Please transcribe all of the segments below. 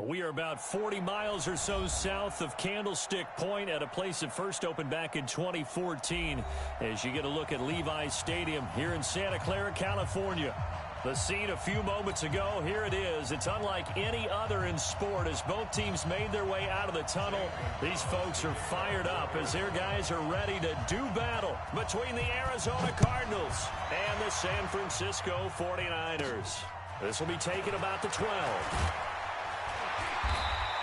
We are about 40 miles or so south of Candlestick Point at a place that first opened back in 2014 as you get a look at Levi's Stadium here in Santa Clara, California. The scene a few moments ago, here it is. It's unlike any other in sport as both teams made their way out of the tunnel. These folks are fired up as their guys are ready to do battle between the Arizona Cardinals and the San Francisco 49ers. This will be taken about the 12.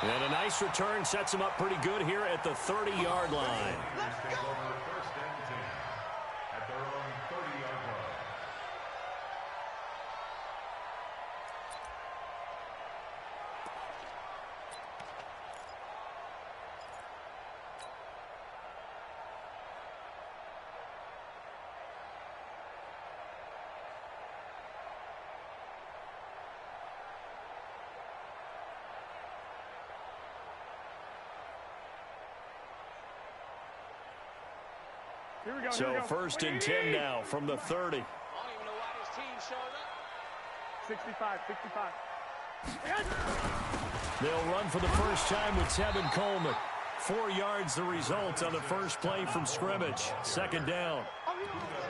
And a nice return sets them up pretty good here at the 30-yard line. Let's go. First and 10 at their own 30-yard line. So first and 10 now from the 30. I don't even know why this team showed up. 65. They'll run for the first time with Tevin Coleman. 4 yards the result on the first play from scrimmage. Second down.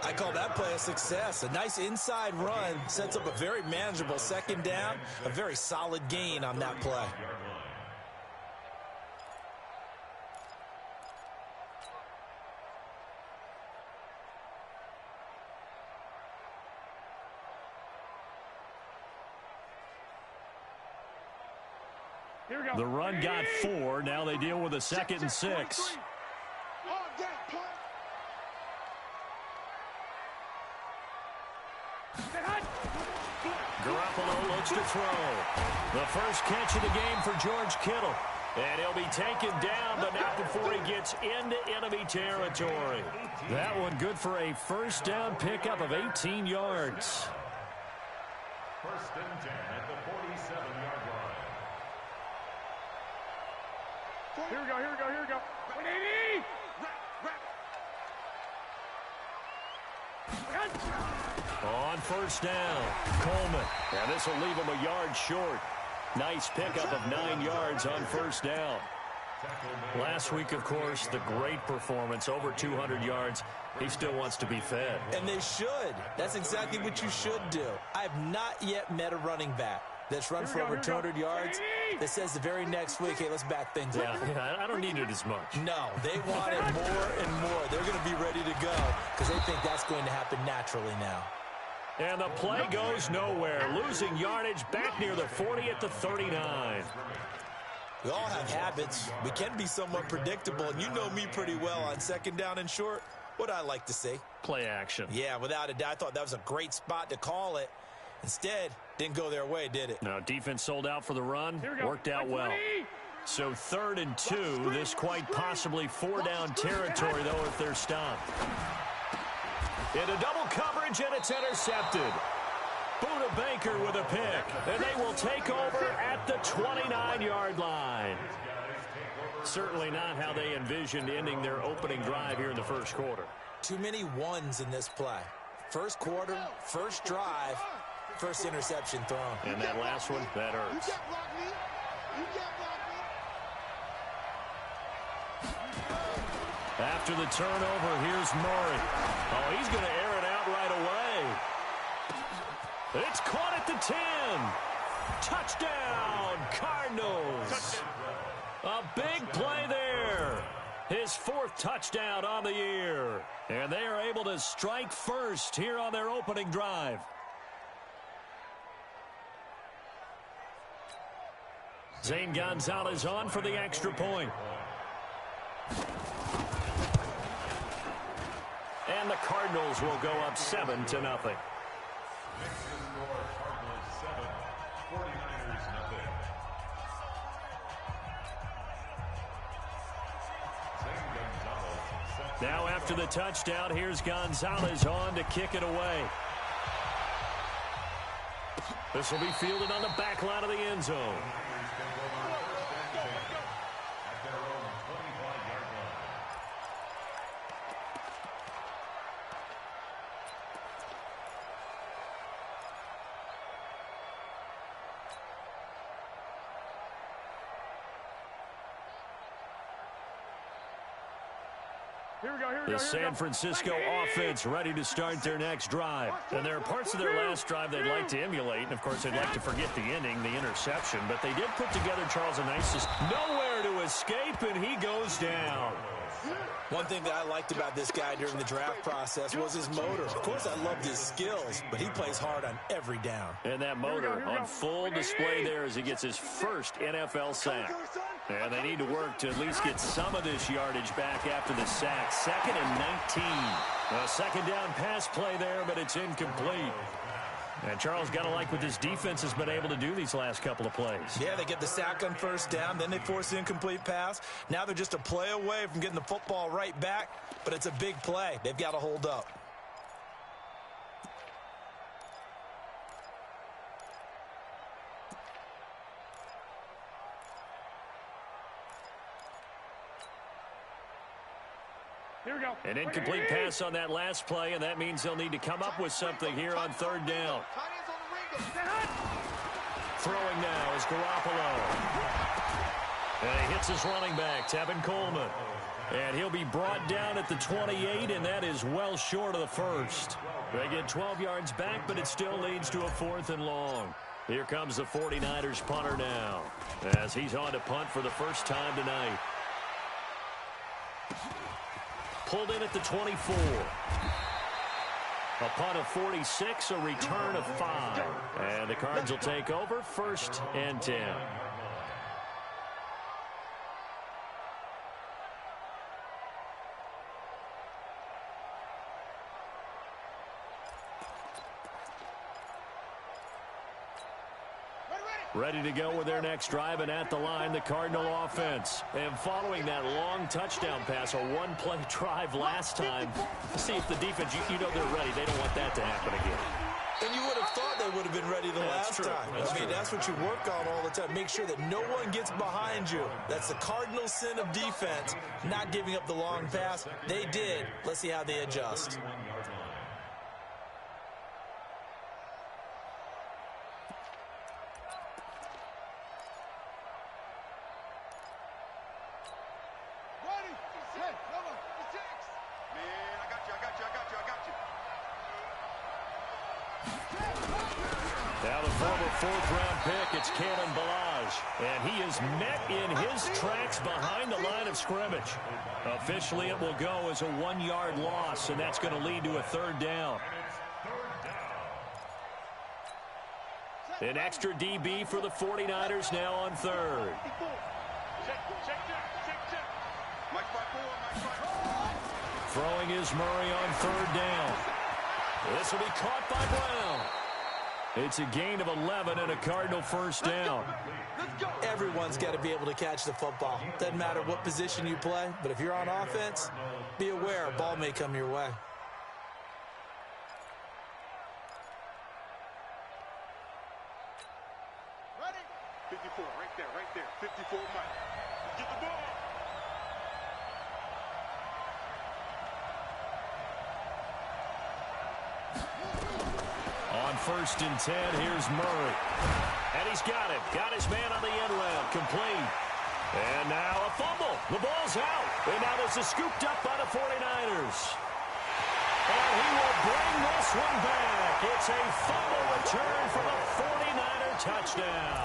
I call that play a success. A nice inside run sets up a very manageable second down. A very solid gain on that play. The run got 4. Now they deal with a 2nd and 6. Garoppolo looks to throw. The first catch of the game for George Kittle. And he'll be taken down, but not before he gets into enemy territory. That one good for a first down pickup of 18 yards. First and 10 at the 47-yard line. Here we go. 180! On first down, Coleman. And this will leave him a yard short. Nice pickup of 9 yards on first down. Last week, of course, the great performance, over 200 yards. He still wants to be fed. And they should. That's exactly what you should do. I have not yet met a running back that's run for over 200 yards that says the very next week, hey, let's back things up. Yeah, I don't need it as much. No, they want it more and more. They're going to be ready to go because they think that's going to happen naturally now. And the play goes nowhere. Losing yardage back near the 40 at the 39. We all have habits. We can be somewhat predictable, and you know me pretty well on second down and short. What I like to say? Play action. Yeah, without a doubt. I thought that was a great spot to call it. Instead, didn't go their way, did it? Now, defense sold out for the run. Worked out well. So 3rd and 2. This quite possibly 4-down territory, though, if they're stopped. Into double coverage, and it's intercepted. Buda Baker with a pick, and they will take over at the 29-yard line. Certainly not how they envisioned ending their opening drive here in the first quarter. Too many ones in this play. First quarter, first drive, first interception thrown. And that last one, that hurts. After the turnover, here's Murray. Oh, he's going to air it out right away. It's caught at the 10. Touchdown, Cardinals. A big play there. His 4th touchdown on the year. And they are able to strike first here on their opening drive. Zane Gonzalez on for the extra point. And the Cardinals will go up 7-0. Next to score, Cardinals 7, 49ers nothing. Now after the touchdown, here's Gonzalez on to kick it away. This will be fielded on the back line of the end zone. The San Francisco offense ready to start their next drive. And there are parts of their last drive they'd like to emulate. And, of course, they'd like to forget the ending, the interception. But they did put together Charles Onisis. Nowhere to escape, and he goes down. One thing that I liked about this guy during the draft process was his motor. Of course, I loved his skills, but he plays hard on every down. And that motor on full display there as he gets his first NFL sack. And they need to work to at least get some of this yardage back after the sack. 2nd and 19. A second down pass play there, but it's incomplete. And Charles got to like what this defense has been able to do these last couple of plays. Yeah, they get the sack on first down, then they force the incomplete pass. Now they're just a play away from getting the football right back, but it's a big play. They've got to hold up. Here we go. An incomplete pass on that last play, and that means they'll need to come up with something here on third down. Throwing now is Garoppolo. And he hits his running back, Tevin Coleman. And he'll be brought down at the 28, and that is well short of the first. They get 12 yards back, but it still leads to a 4th and long. Here comes the 49ers punter now, as he's on to punt for the first time tonight. Pulled in at the 24. A punt of 46, a return of 5. And the Cards will take over 1st and 10. Ready to go with their next drive, and at the line, the Cardinal offense. And following that long touchdown pass, a one-play drive last time, see if the defense, you know they're ready. They don't want that to happen again. And you would have thought they would have been ready the last time. That's what you work on all the time. Make sure that no one gets behind you. That's the cardinal sin of defense, not giving up the long pass. They did. Let's see how they adjust. Now the former 4th-round pick, it's Kalen Ballage. And he is met in his tracks behind the line of scrimmage. Officially, it will go as a 1-yard loss, and that's going to lead to a 3rd down. An extra DB for the 49ers now on 3rd. Throwing is Murray on 3rd down. This will be caught by Brown. It's a gain of 11 and a Cardinal 1st down. Everyone's got to be able to catch the football. Doesn't matter what position you play, but if you're on offense, be aware a ball may come your way. Ready? 54, right there. 54, Mike. Get the ball. On 1st and 10, here's Murray. And he's got it. Got his man on the end route. Complete. And now a fumble. The ball's out. And now this is scooped up by the 49ers. And he will bring this one back. It's a fumble return for the 49er touchdown.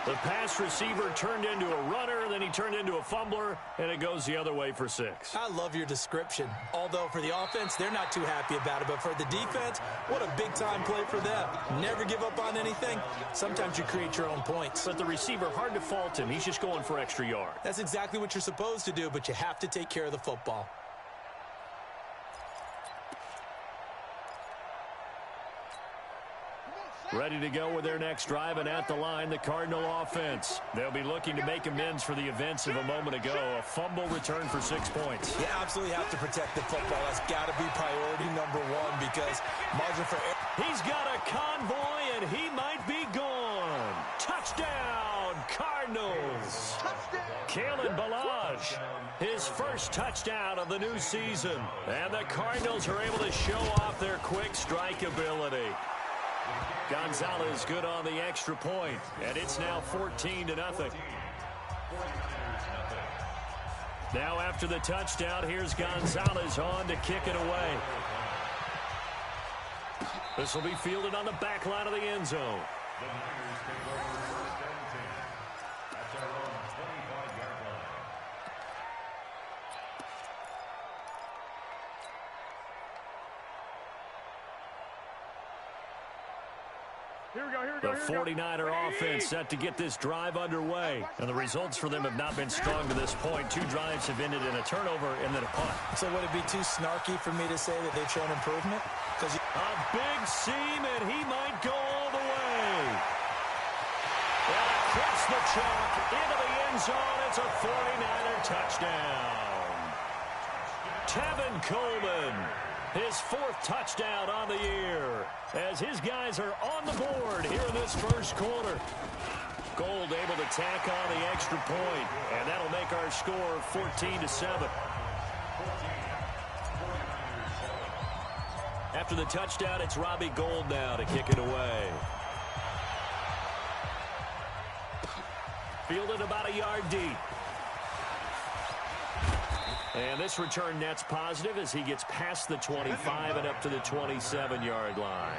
The pass receiver turned into a runner, then he turned into a fumbler, and it goes the other way for 6. I love your description. Although for the offense, they're not too happy about it. But for the defense, what a big-time play for them. Never give up on anything. Sometimes you create your own points. But the receiver, hard to fault him. He's just going for extra yards. That's exactly what you're supposed to do, but you have to take care of the football. Ready to go with their next drive, and at the line, the Cardinal offense. They'll be looking to make amends for the events of a moment ago. A fumble return for 6 points. You absolutely have to protect the football. That's got to be priority number 1 because margin for error. He's got a convoy, and he might be gone. Touchdown, Cardinals. Kalen Ballage, his first touchdown of the new season. And the Cardinals are able to show off their quick strike ability. Gonzalez good on the extra point, and it's now 14-0. Now after the touchdown, here's Gonzalez on to kick it away. This will be fielded on the back line of the end zone. The Niners take over first and 10 at their own 25-yard line. The 49er offense set to get this drive underway. And the results for them have not been strong to this point. 2 drives have ended in a turnover and then a punt. So would it be too snarky for me to say that they've shown improvement? A big seam, and he might go all the way. And across the chalk, into the end zone, it's a 49er touchdown. Tevin Coleman, his 4th touchdown on the year, as his guys are on the board here in this first quarter. Gold able to tack on the extra point, and that'll make our score 14-7. After the touchdown, it's Robbie Gould now to kick it away. Fielded about a yard deep. And this return net's positive as he gets past the 25 and up to the 27-yard line.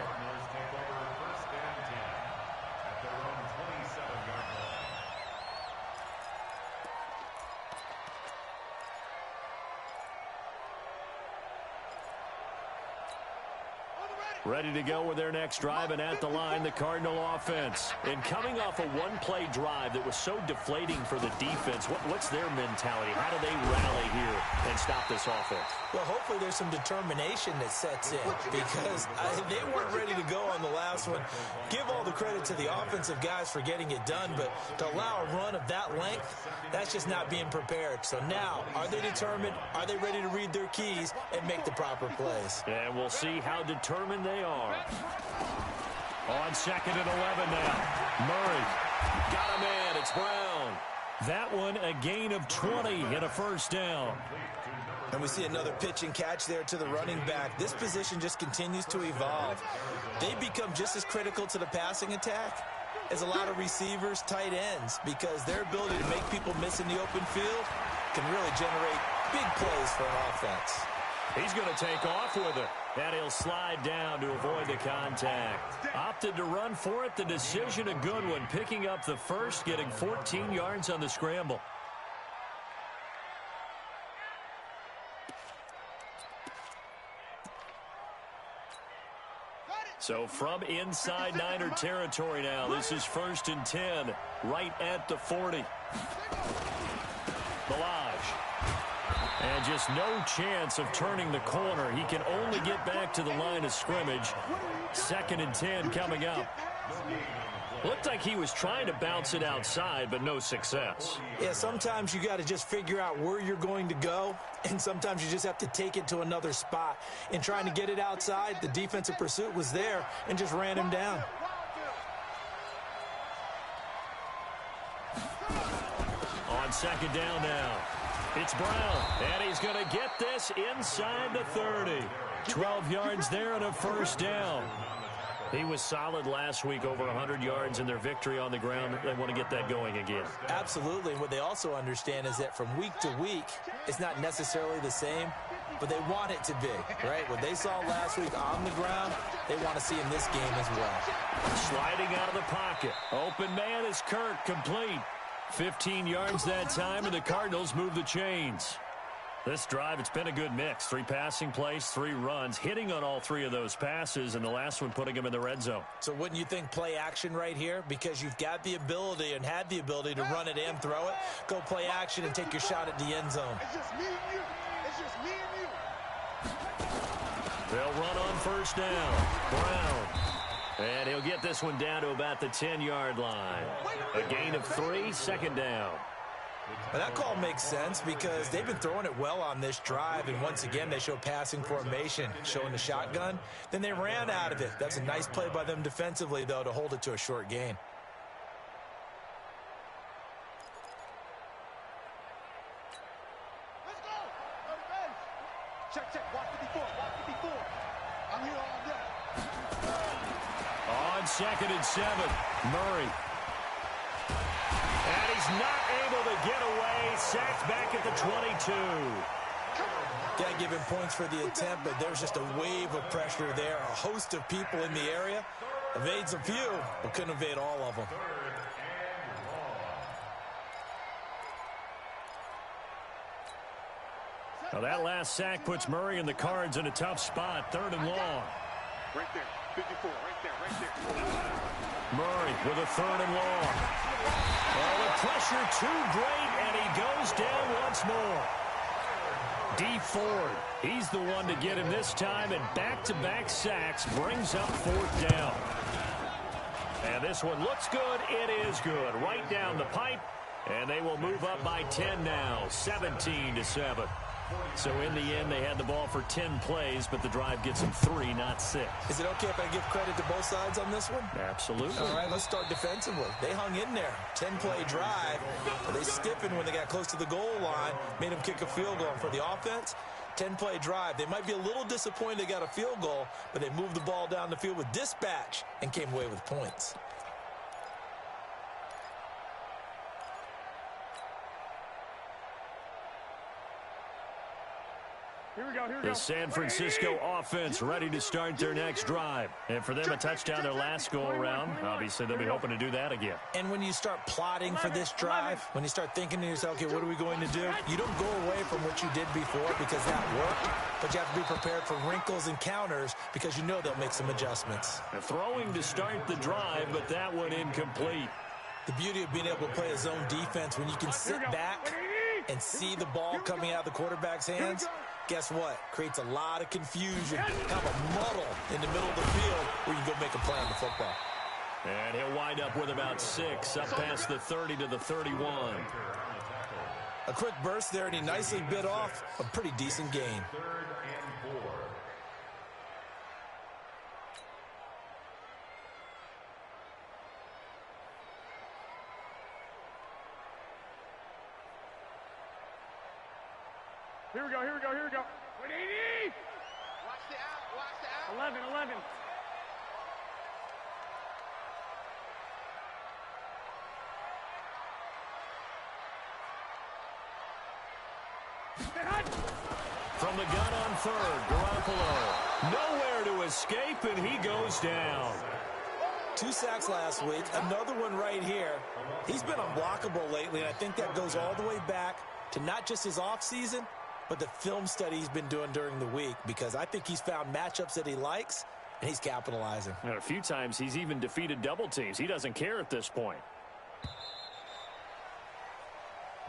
Ready to go with their next drive, and at the line, the Cardinal offense. And coming off a one-play drive that was so deflating for the defense, what's their mentality? How do they rally here and stop this offense? Well, hopefully there's some determination that sets in because they weren't ready to go on the last one. Give all the credit to the offensive guys for getting it done, but to allow a run of that length, that's just not being prepared. So now, are they determined? Are they ready to read their keys and make the proper plays? And we'll see how determined they are. On 2nd and 11 now. Murray got a man. It's Brown. That one a gain of 20 and a first down. And we see another pitch and catch there to the running back. This position just continues to evolve. They become just as critical to the passing attack as a lot of receivers, tight ends, because their ability to make people miss in the open field can really generate big plays for an offense. He's going to take off with it. And he'll slide down to avoid the contact. Opted to run for it. The decision a good one. Picking up the first, getting 14 yards on the scramble. So from inside Niner territory now, this is 1st and 10, right at the 40. Balazs. And just no chance of turning the corner. He can only get back to the line of scrimmage. 2nd and 10 coming up. Looked like he was trying to bounce it outside, but no success. Yeah, sometimes you got to just figure out where you're going to go, and sometimes you just have to take it to another spot. In trying to get it outside, the defensive pursuit was there and just ran him down. On 2nd down now. It's Brown, and he's going to get this inside the 30. 12 yards there and a first down. He was solid last week, over 100 yards in their victory on the ground. They want to get that going again. Absolutely. And what they also understand is that from week to week, it's not necessarily the same, but they want it to be, right? What they saw last week on the ground, they want to see in this game as well. Sliding out of the pocket. Open man is Kirk, complete. 15 yards that time, and the Cardinals move the chains. This drive, it's been a good mix. 3 passing plays, 3 runs, hitting on all 3 of those passes, and the last one putting him in the red zone. So wouldn't you think play action right here? Because you've got the ability and had the ability to run it and throw it. Go play action and take your shot at the end zone. It's just me and you. It's just me and you. They'll run on first down. Brown. And he'll get this one down to about the 10-yard line. A gain of 3, 2nd down. Well, that call makes sense because they've been throwing it well on this drive, and once again they show passing formation, showing the shotgun. Then they ran out of it. That's a nice play by them defensively, though, to hold it to a short gain. Let's go. On the bench. Check. Watch 54. Watch 54. I'm here all day. On 2nd and 7, Murray. And he's is not able to get away. Sacked back at the 22. Got to give him points for the attempt, but there's just a wave of pressure there. A host of people in the area. Evades a few, but couldn't evade all of them. Now that last sack puts Murray and the Cards in a tough spot. 3rd and long. Right there. 54. Right there. Murray with a 3rd and long. Oh, the pressure too great, and he goes down once more. D. Ford, he's the one to get him this time, and back-to-back sacks brings up 4th down. And this one looks good. It is good. Right down the pipe, and they will move up by 10 now, 17-7. So in the end, they had the ball for 10 plays, but the drive gets them 3, not 6. Is it okay if I give credit to both sides on this one? Absolutely. All right, let's start defensively. They hung in there. 10-play drive, but they stiffened when they got close to the goal line, made them kick a field goal. And for the offense, 10-play drive. They might be a little disappointed they got a field goal, but they moved the ball down the field with dispatch and came away with points. The San Francisco offense ready to start their next drive. And for them, a touchdown their last go-around. Obviously, they'll be hoping to do that again. And when you start plotting for this drive, when you start thinking to yourself, okay, what are we going to do? You don't go away from what you did before because that worked, but you have to be prepared for wrinkles and counters because you know they'll make some adjustments. Throwing to start the drive, but that one incomplete. The beauty of being able to play a zone defense when you can sit back and see the ball coming out of the quarterback's hands, guess what? Creates a lot of confusion, kind of a muddle in the middle of the field where you can go make a play on the football. And he'll wind up with about 6, up past the 30 to the 31. A quick burst there, and he nicely bit off a pretty decent gain. 3rd and 4. Here we go. 180! Watch the out. 11. From the gun on 3rd, Garoppolo. Nowhere to escape, and he goes down. 2 sacks last week, another one right here. He's been unblockable lately, and I think that goes all the way back to not just his offseason, but the film study he's been doing during the week, because I think he's found matchups that he likes, and he's capitalizing. And a few times he's even defeated double teams. He doesn't care at this point.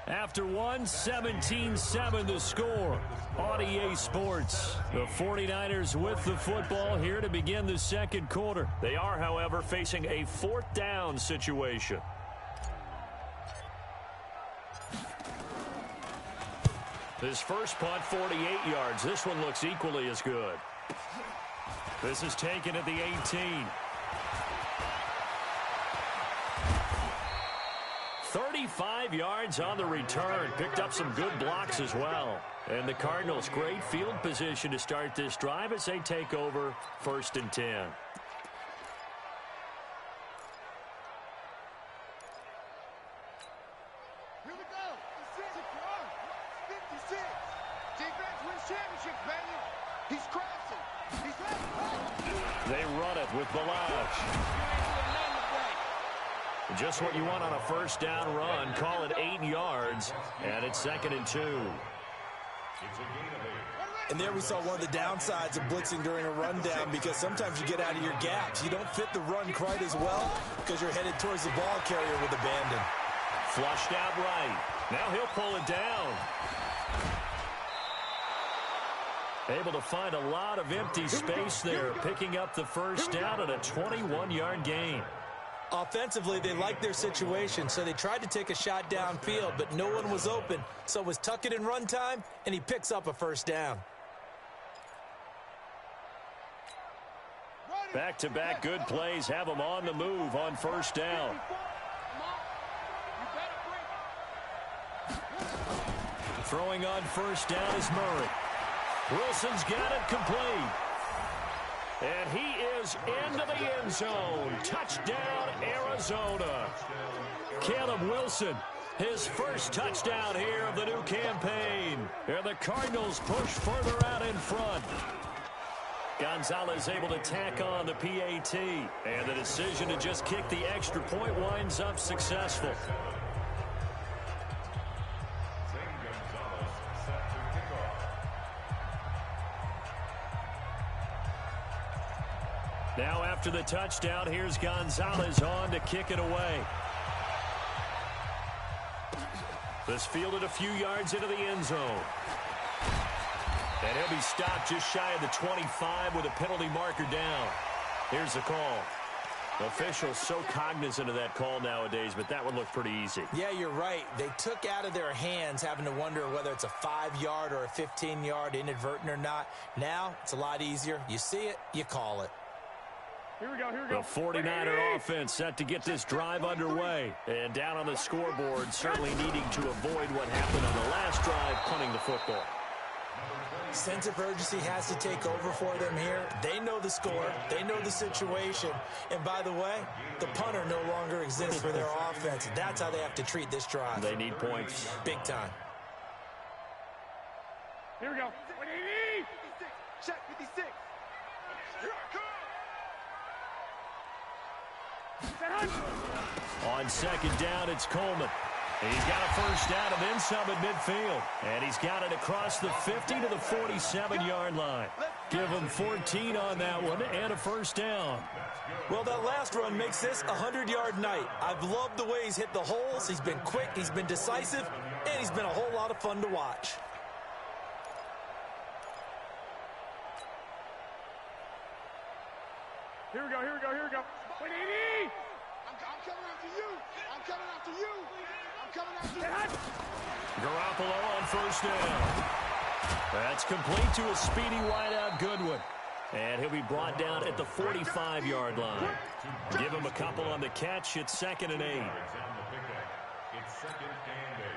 After one, 17-7 the score on EA Sports. The 49ers with the football here to begin the second quarter. They are, however, facing a 4th down situation. This first punt, 48 yards. This one looks equally as good. This is taken at the 18. 35 yards on the return. Picked up some good blocks as well. And the Cardinals, great field position to start this drive as they take over 1st and 10. Here we go. 56. Defense wins championships, baby. He's crashing. He's ready. They run it with Balazs. Just what you want on a 1st down run. Call it 8 yards, and it's 2nd and 2. And there we saw one of the downsides of blitzing during a rundown, because sometimes you get out of your gaps. You don't fit the run quite as well because you're headed towards the ball carrier with abandon. Flushed out right. Now he'll pull it down. Able to find a lot of empty space there, picking up the 1st down at a 21-yard gain. Offensively, they liked their situation, so they tried to take a shot downfield, but no one was open. So it was tuck it in run time, and he picks up a 1st down. Back-to-back good plays have them on the move on 1st down. Throwing on 1st down is Murray. Wilson's got it complete. And he is into the end zone. Touchdown, Arizona. Caleb Wilson His first touchdown here of the new campaign. And the Cardinals push further out in front. Gonzalez able to tack on the PAT. And the decision to just kick the extra point winds up successful. Now after the touchdown, here's Gonzalez on to kick it away. This fielded a few yards into the end zone. And he'll be stopped just shy of the 25 with a penalty marker down. Here's the call. Officials so cognizant of that call nowadays, but that one looked pretty easy. Yeah, you're right. They took out of their hands having to wonder whether it's a 5-yard or a 15-yard inadvertent or not. Now it's a lot easier. You see it, you call it. Here we go, here we go. The 49er offense set to get this drive underway. And down on the scoreboard, certainly needing to avoid what happened on the last drive, punting the football. Sense of urgency has to take over for them here. They know the score. They know the situation. And by the way, the punter no longer exists for their offense. That's how they have to treat this drive. They need points. Big time. Here we go. Check 56. Here I come. On second down, it's Coleman. He's got a first down and then some at midfield. And he's got it across the 50 to the 47-yard line. Give him 14 on that one and a first down. Well, that last run makes this a 100-yard night. I've loved the way he's hit the holes. He's been quick, he's been decisive, and he's been a whole lot of fun to watch. Here we go, here we go, here we go. I'm coming after you. I'm coming after you. I'm coming after you. Garoppolo on first down. That's complete to a speedy wideout Goodwin. And he'll be brought down at the 45-yard line. Give him a couple on the catch. It's 2nd and 8. It's 2nd and 8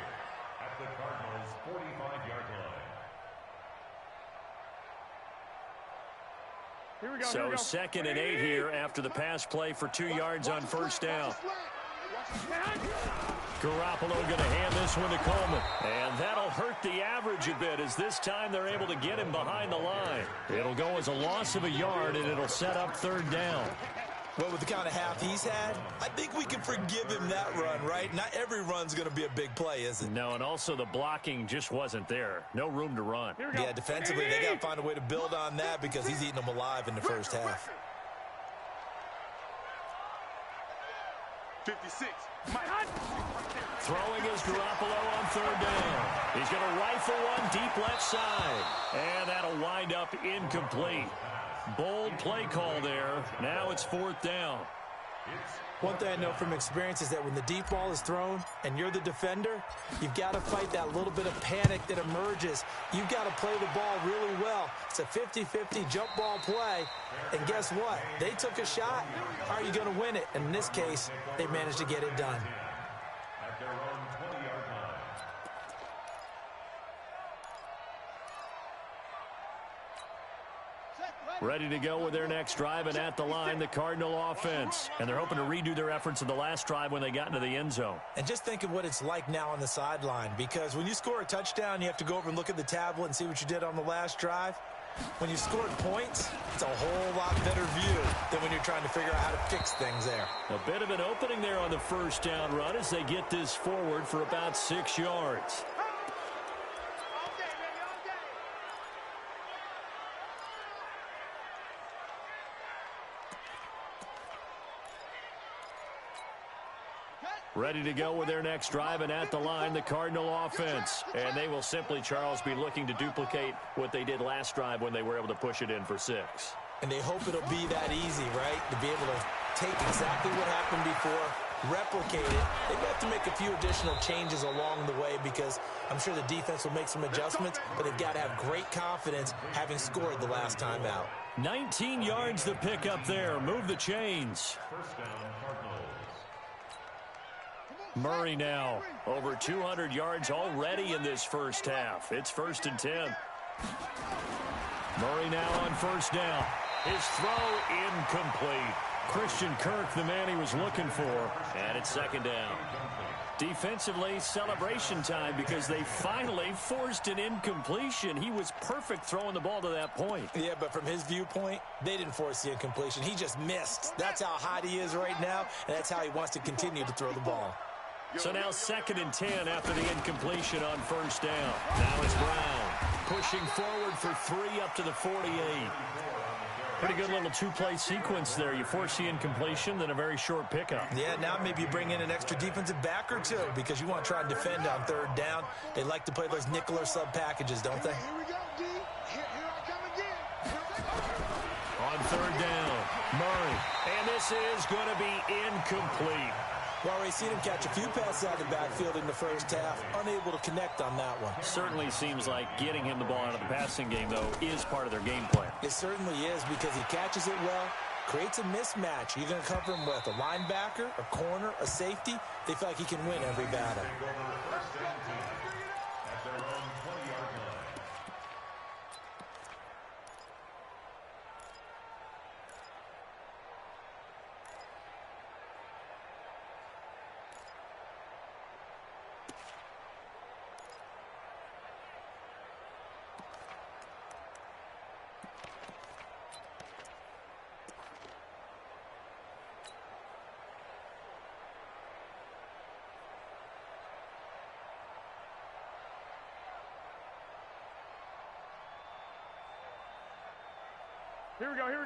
at the Cardinals' 45-yard line. Here we go, So here we go. 2nd and 8 here after the pass play for 2 yards on first down. Garoppolo going to hand this one to Coleman. And that'll hurt the average a bit as this time they're able to get him behind the line. It'll go as a loss of a yard, and it'll set up 3rd down. Well, with the kind of half he's had, I think we can forgive him that run, right? Not every run's going to be a big play, is it? No, and also the blocking just wasn't there. No room to run. Yeah, defensively, they got to find a way to build on that because he's eating them alive in the first half. 56. Throwing is Garoppolo on 3rd down. He's going to rifle one deep left side. And that'll wind up incomplete. Bold play call there. Now it's 4th down. One thing I know from experience is that when the deep ball is thrown and you're the defender, you've got to fight that little bit of panic that emerges. You've got to play the ball really well. It's a 50-50 jump ball play. And guess what? They took a shot. How are you going to win it? And in this case, they managed to get it done. At their own 20-yard line. Ready to go with their next drive, and at the line, the Cardinal offense. And they're hoping to redo their efforts in the last drive when they got into the end zone. And just think of what it's like now on the sideline, because when you score a touchdown, you have to go over and look at the tablet and see what you did on the last drive. When you scored points, it's a whole lot better view than when you're trying to figure out how to fix things there. A bit of an opening there on the first down run as they get this forward for about 6 yards. Ready to go with their next drive, and at the line, the Cardinal offense. And they will simply, Charles, be looking to duplicate what they did last drive when they were able to push it in for 6. And they hope it'll be that easy, right? To be able to take exactly what happened before, replicate it. They have to make a few additional changes along the way because I'm sure the defense will make some adjustments, but they've got to have great confidence having scored the last time out. 19 yards to pick up there. Move the chains. First down, Cardinals. Murray now over 200 yards already in this first half. It's 1st and 10. Murray now on first down. His throw incomplete. Christian Kirk, the man he was looking for, and it's 2nd down. Defensively, celebration time because they finally forced an incompletion. He was perfect throwing the ball to that point. Yeah, but from his viewpoint, they didn't force the incompletion. He just missed. That's how hot he is right now, and that's how he wants to continue to throw the ball. So now 2nd and 10 after the incompletion on first down. Now it's Brown pushing forward for 3 up to the 48. Pretty good little two-play sequence there. You force the incompletion, then a very short pickup. Yeah, now maybe you bring in an extra defensive back or two because you want to try and defend on 3rd down. They like to play those nickel or sub packages, don't they? Here we go, D. Here I come again. On 3rd down, Murray. And this is going to be incomplete. Well, we've seen him catch a few passes out of the backfield in the first half, unable to connect on that one. Certainly seems like getting him the ball out of the passing game, though, is part of their game plan. It certainly is because he catches it well, creates a mismatch. You're going to cover him with a linebacker, a corner, a safety. They feel like he can win every battle.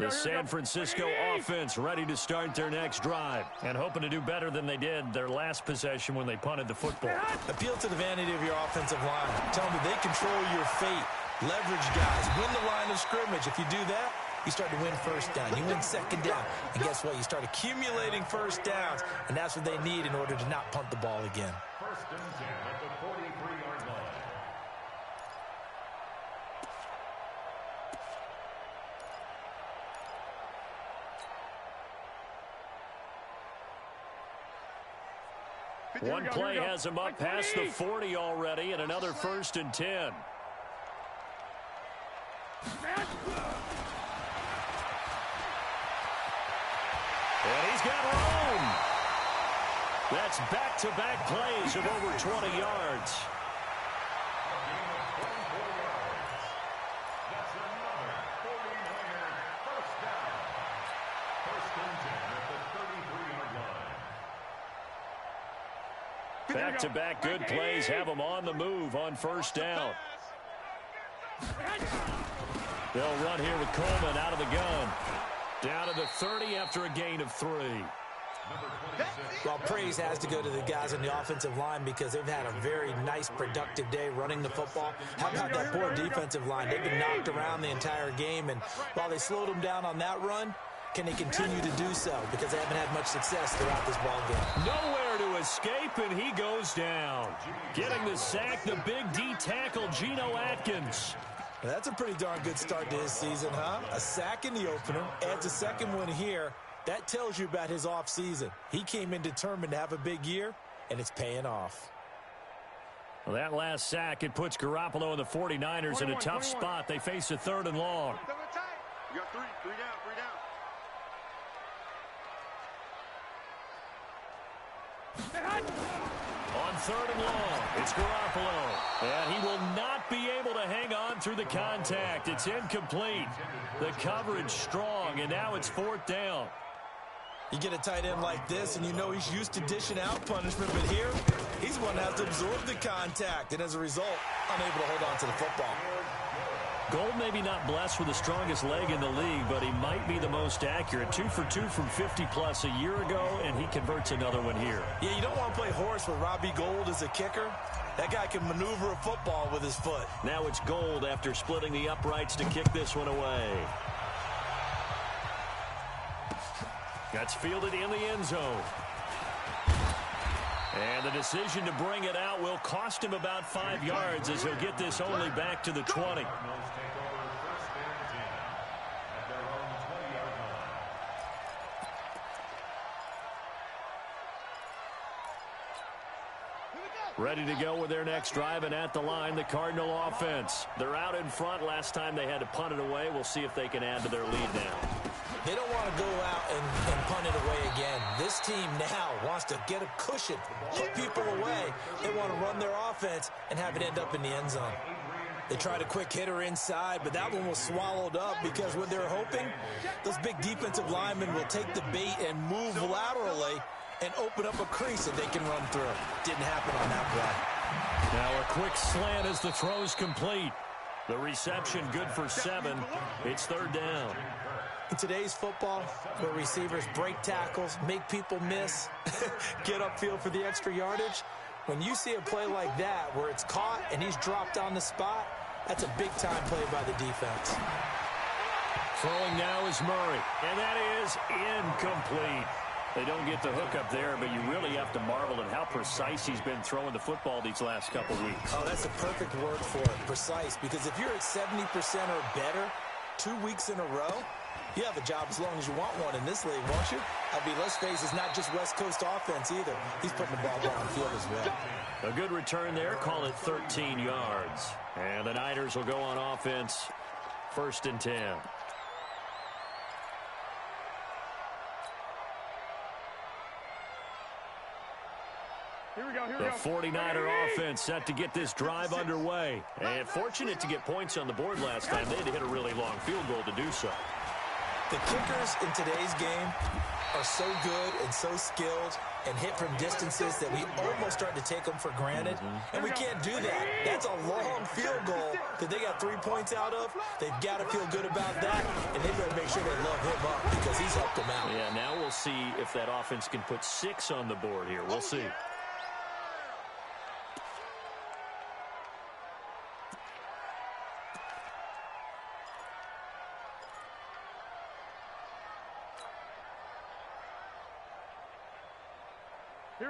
The San Francisco offense ready to start their next drive and hoping to do better than they did their last possession when they punted the football. Appeal to the vanity of your offensive line. Tell them they control your fate. Leverage guys. Win the line of scrimmage. If you do that, you start to win first down. You win 2nd down. And guess what? You start accumulating first downs, and that's what they need in order to not punt the ball again. 1st and 10 at the 43-yard line. One play has him up past the 40 already, and another 1st and 10. And he's got room. That's back-to-back plays of over 20 yards. That's another 49er first down. 1st and 10 at the 33-yard line. Back-to-back good plays have them on the move on first down. They'll run here with Coleman out of the gun. Down to the 30 after a gain of 3. Well, praise has to go to the guys on the offensive line because they've had a very nice, productive day running the football. How about that poor defensive line? They've been knocked around the entire game, and while they slowed them down on that run, can they continue to do so? Because they haven't had much success throughout this ball game. Nowhere to escape, and he goes down. Getting the sack, the big D tackle, Geno Atkins. Well, that's a pretty darn good start to his season, huh? A sack in the opener, adds a 2nd one here. That tells you about his offseason. He came in determined to have a big year, and it's paying off. Well, that last sack, it puts Garoppolo and the 49ers in a tough spot. They face a 3rd and long. You got 3 down, 3 down. On 3rd and long, it's Garoppolo. And he will not be able to hang on through the contact. It's incomplete. The coverage strong, and now it's 4th down. You get a tight end like this, and you know he's used to dishing out punishment, but here, he's one that has to absorb the contact, and as a result, unable to hold on to the football. Gold maybe not blessed with the strongest leg in the league, but he might be the most accurate. 2 for 2 from 50-plus a year ago, and he converts another one here. Yeah, you don't want to play horse with Robbie Gould as a kicker. That guy can maneuver a football with his foot. Now it's Gould after splitting the uprights to kick this one away. That's fielded in the end zone. And the decision to bring it out will cost him about 5 yards as he'll get this only back to the 20. Ready to go with their next drive, and at the line, the Cardinal offense. They're out in front. Last time they had to punt it away. We'll see if they can add to their lead now. They don't want to go out and punt it away Again, this team now wants to get a cushion, put people away. They want to run their offense and have it end up in the end zone. They tried a quick hitter inside, but that one was swallowed up because what they're hoping, those big defensive linemen will take the bait and move laterally and open up a crease that they can run through. Didn't happen on that play. Now a quick slant as the throw's complete. The reception good for 7. It's third down. In today's football, where receivers break tackles, make people miss, get upfield for the extra yardage, when you see a play like that where it's caught and he's dropped on the spot, that's a big-time play by the defense. Throwing now is Murray, and that is incomplete. They don't get the hook up there, but you really have to marvel at how precise he's been throwing the football these last couple weeks. Oh, that's a perfect word for it, precise, because if you're at 70% or better 2 weeks in a row, you have a job as long as you want one in this league, won't you? I mean, let's face it, it's not just West Coast offense either. He's putting the ball downfield as well. A good return there. Call it 13 yards. And the Niners will go on offense. 1st and 10. Here we go, here we The go. 49er offense set to get this drive underway. And fortunate to get points on the board last time. They had to hit a really long field goal to do so. The kickers in today's game are so good and so skilled and hit from distances that we almost start to take them for granted. And we can't do that. That's a long field goal that they got 3 points out of. They've got to feel good about that, and they better make sure they love him up because he's helped them out. Yeah, now we'll see if that offense can put 6 on the board here. We'll see.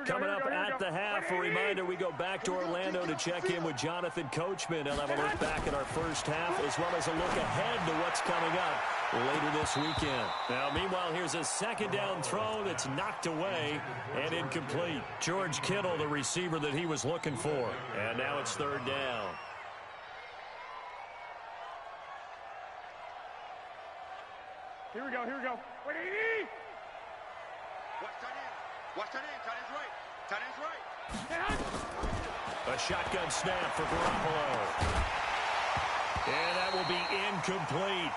Coming up at the half, a reminder, we go back to Orlando to check in with Jonathan Coachman. He'll have a look back at our first half as well as a look ahead to what's coming up later this weekend. Now, meanwhile, here's a 2nd down throw that's knocked away and incomplete. George Kittle, the receiver that he was looking for. And now it's 3rd down. Here we go, here we go. Wait, Watch tight end. Tight end's right. Tight end's right. A shotgun snap for Garoppolo. And that will be incomplete.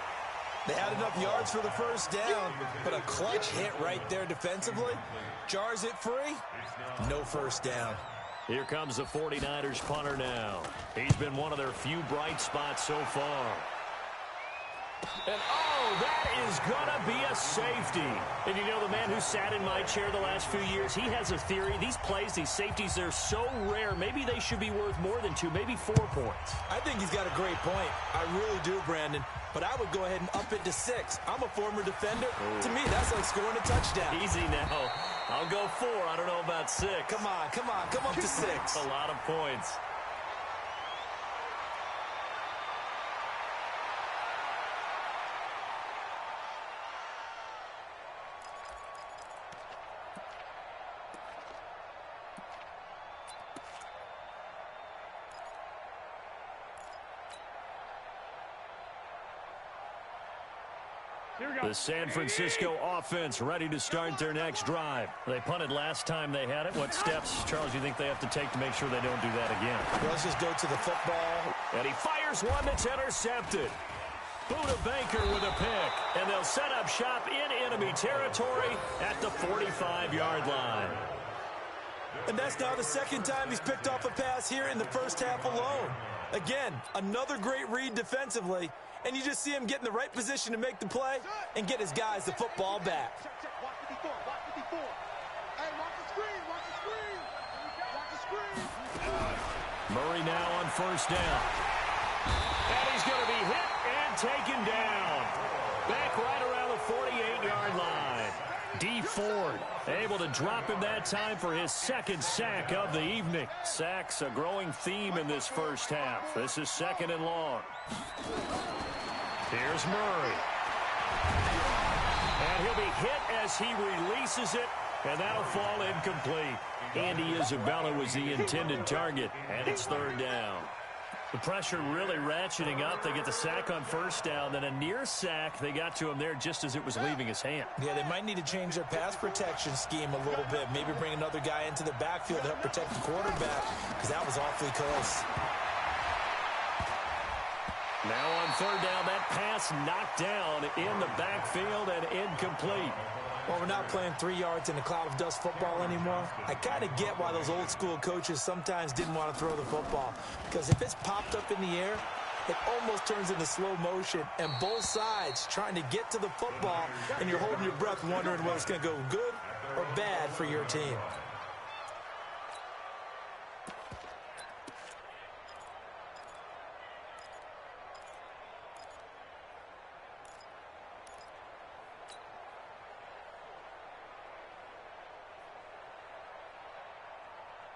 They had enough yards for the 1st down, but a clutch hit right there defensively jars it free. No 1st down. Here comes the 49ers punter now. He's been one of their few bright spots so far. And, oh, that is going to be a safety. And you know, the man who sat in my chair the last few years, he has a theory. These plays, these safeties, they're so rare. Maybe they should be worth more than 2, maybe 4 points. I think he's got a great point. I really do, Brandon. But I would go ahead and up it to 6. I'm a former defender. Ooh. To me, that's like scoring a touchdown. Easy now. I'll go 4. I don't know about 6. Come on. Come up to 6. A lot of points. The San Francisco offense ready to start their next drive. They punted last time they had it. What steps, Charles, do you think they have to take to make sure they don't do that again? Well, let's just go to the football. And he fires one that's intercepted. Buda Baker with a pick. And they'll set up shop in enemy territory at the 45-yard line. And that's now the 2nd time he's picked off a pass here in the 1st half alone. Again, another great read defensively. And you just see him get in the right position to make the play and get his guys the football back. Watch 54. Hey, watch the screen. Watch the screen. Murray now on 1st down. And he's going to be hit and taken down. Back right around the 48-yard line. Dee Ford able to drop him that time for his 2nd sack of the evening. Sacks a growing theme in this 1st half. This is 2nd and long. Here's Murray. And he'll be hit as he releases it, and that'll fall incomplete. Andy Isabella was the intended target, and it's 3rd down. The pressure really ratcheting up. They get the sack on first down, then a near sack. They got to him there just as it was leaving his hand. Yeah, they might need to change their pass protection scheme a little bit. Maybe bring another guy into the backfield to help protect the quarterback, because that was awfully close. Now on third down, that pass knocked down in the backfield and incomplete. Well, we're not playing 3 yards in a cloud of dust football anymore. I kind of get why those old school coaches sometimes didn't want to throw the football, because if it's popped up in the air, it almost turns into slow motion, and both sides trying to get to the football, and you're holding your breath wondering whether it's going to go good or bad for your team.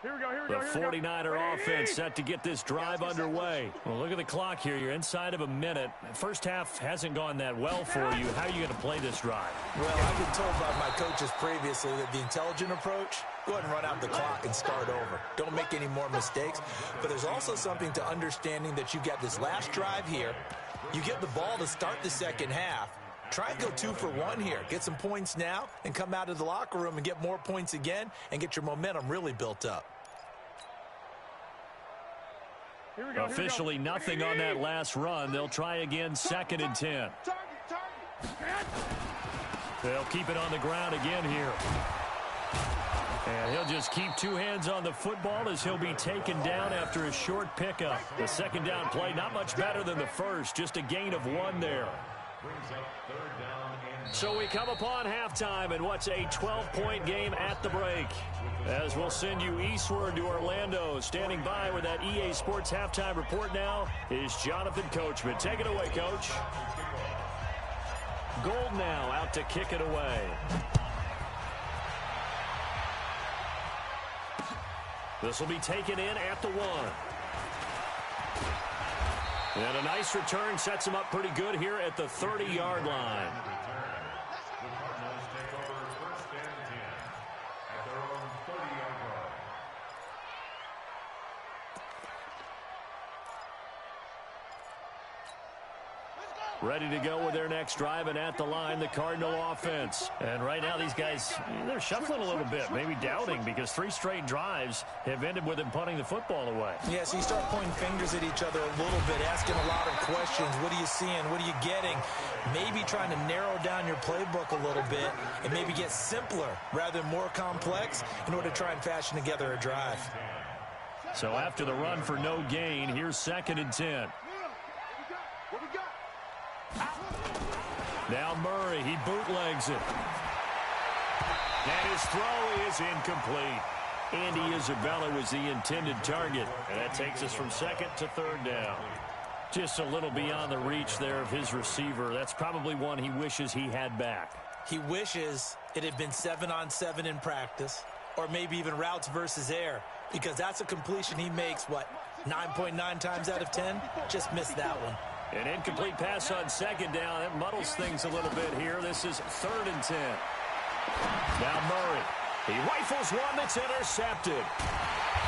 Here we go, here we The go, here we go. 49er offense set to get this drive underway. Well, look at the clock here. You're inside of a minute. First half hasn't gone that well for you. How are you going to play this drive? Well, I've been told by my coaches previously that the intelligent approach, go ahead and run out the clock and start over. Don't make any more mistakes. But there's also something to understanding that you get this last drive here. You get the ball to start the second half. Try and go 2 for 1 here. Get some points now and come out of the locker room and get more points again and get your momentum really built up. Here we go, Officially nothing on that last run. They'll try again, 2nd and 10. Target. They'll keep it on the ground again here. And he'll just keep 2 hands on the football as he'll be taken down after a short pickup. The second down play, not much better than the first, just a gain of 1 there. So we come upon halftime in what's a 12-point game at the break. As we'll send you eastward to Orlando. Standing by with that EA Sports halftime report now is Jonathan Coachman. Take it away, Coach. Gold now out to kick it away. This will be taken in at the 1. And a nice return sets him up pretty good here at the 30-yard line. The Cardinals take over 1st and 10 at their own 30-yard line. Ready to go with their next drive, and at the line, the Cardinal offense. And right now, these guys, they're shuffling a little bit, maybe doubting, because 3 straight drives have ended with them punting the football away. Yeah, so you start pointing fingers at each other a little bit, asking a lot of questions. What are you seeing? What are you getting? Maybe trying to narrow down your playbook a little bit and maybe get simpler rather than more complex in order to try and fashion together a drive. So after the run for no gain, here's 2nd and 10. What we got? Now Murray, he bootlegs it. And his throw is incomplete. Andy Isabella was the intended target. And that takes us from 2nd to 3rd down. Just a little beyond the reach there of his receiver. That's probably one he wishes he had back. He wishes it had been 7-on-7 in practice, or maybe even routes versus air, because that's a completion he makes, 9.9 times out of 10? Just missed that one. An incomplete pass on 2nd down. That muddles things a little bit here. This is 3rd and 10. Now Murray. He rifles one that's intercepted.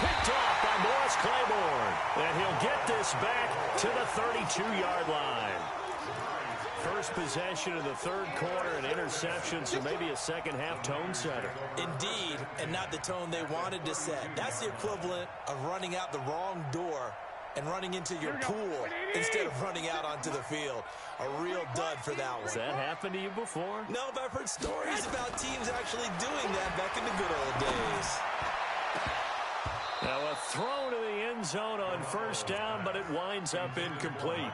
Picked off by Morris Claiborne. And he'll get this back to the 32-yard line. First possession of the 3rd quarter, an interception, so maybe a second-half tone setter. Indeed, and not the tone they wanted to set. That's the equivalent of running out the wrong door and running into your pool instead of running out onto the field. A real dud for that one. Has that happened to you before? No, but I've heard stories about teams actually doing that back in the good old days. Now a throw to the end zone on 1st down, but it winds up incomplete.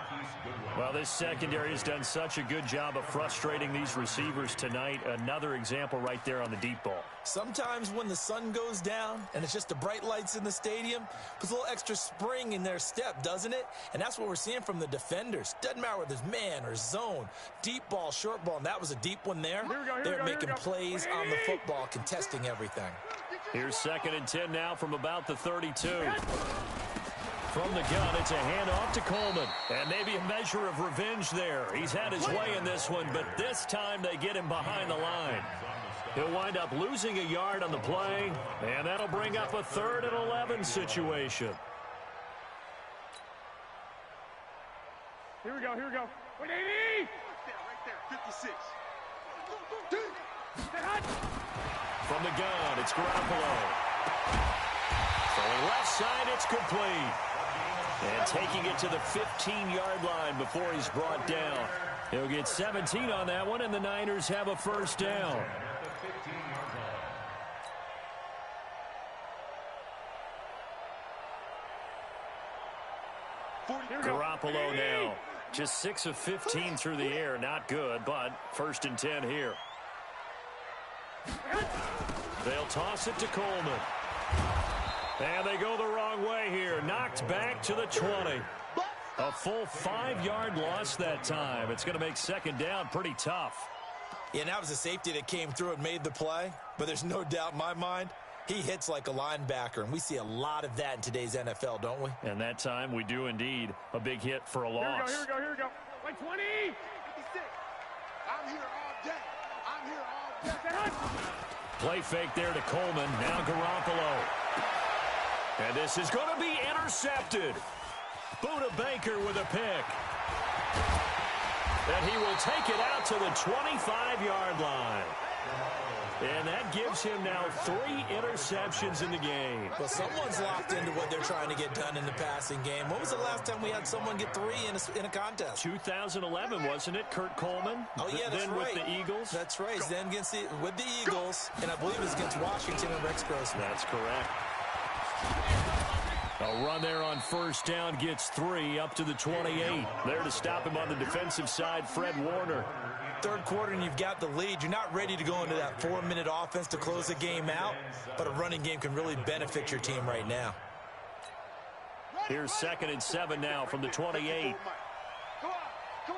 Well, this secondary has done such a good job of frustrating these receivers tonight. Another example right there on the deep ball. Sometimes when the sun goes down and it's just the bright lights in the stadium, puts a little extra spring in their step, doesn't it? And that's what we're seeing from the defenders. Doesn't matter whether it's man or zone, deep ball, short ball, and that was a deep one there. They're making plays on the football, contesting everything. Here's 2nd and 10 now from about the 32. From the gun, it's a handoff to Coleman. And maybe a measure of revenge there. He's had his way in this one, but this time they get him behind the line. He'll wind up losing a yard on the play, and that'll bring up a 3rd and 11 situation. Here we go. 180. Right there. 56. From the gun, it's Garoppolo. Throwing left side, it's complete. And taking it to the 15-yard line before he's brought down. He'll get 17 on that one, and the Niners have a first down. Garoppolo now. Just 6 of 15 through the air. Not good, but 1st and 10 here. They'll toss it to Coleman. And they go the wrong way here. Knocked back to the 20. A full 5-yard loss that time. It's going to make 2nd down pretty tough. Yeah, and that was a safety that came through and made the play. But there's no doubt in my mind, he hits like a linebacker. And we see a lot of that in today's NFL, don't we? And that time we do indeed. A big hit for a loss. Here we go. Like 20. 56. I'm here all day. Play fake there to Coleman. Now Garoppolo. And this is going to be intercepted. Buda Baker with a pick. And he will take it out to the 25-yard line. And that gives him now 3 interceptions in the game. Well, someone's locked into what they're trying to get done in the passing game. When was the last time we had someone get 3 in a contest? 2011, wasn't it? Kurt Coleman? Oh, yeah, that's then right. with the Eagles? That's right. Then with the Eagles, and I believe it was against Washington and Rex Grossman. That's correct. A run there on 1st down gets 3 up to the 28. There to stop him on the defensive side, Fred Warner. 3rd quarter and you've got the lead. You're not ready to go into that 4-minute offense to close the game out, but a running game can really benefit your team right now. Here's 2nd and 7 now from the 28. Come on, D.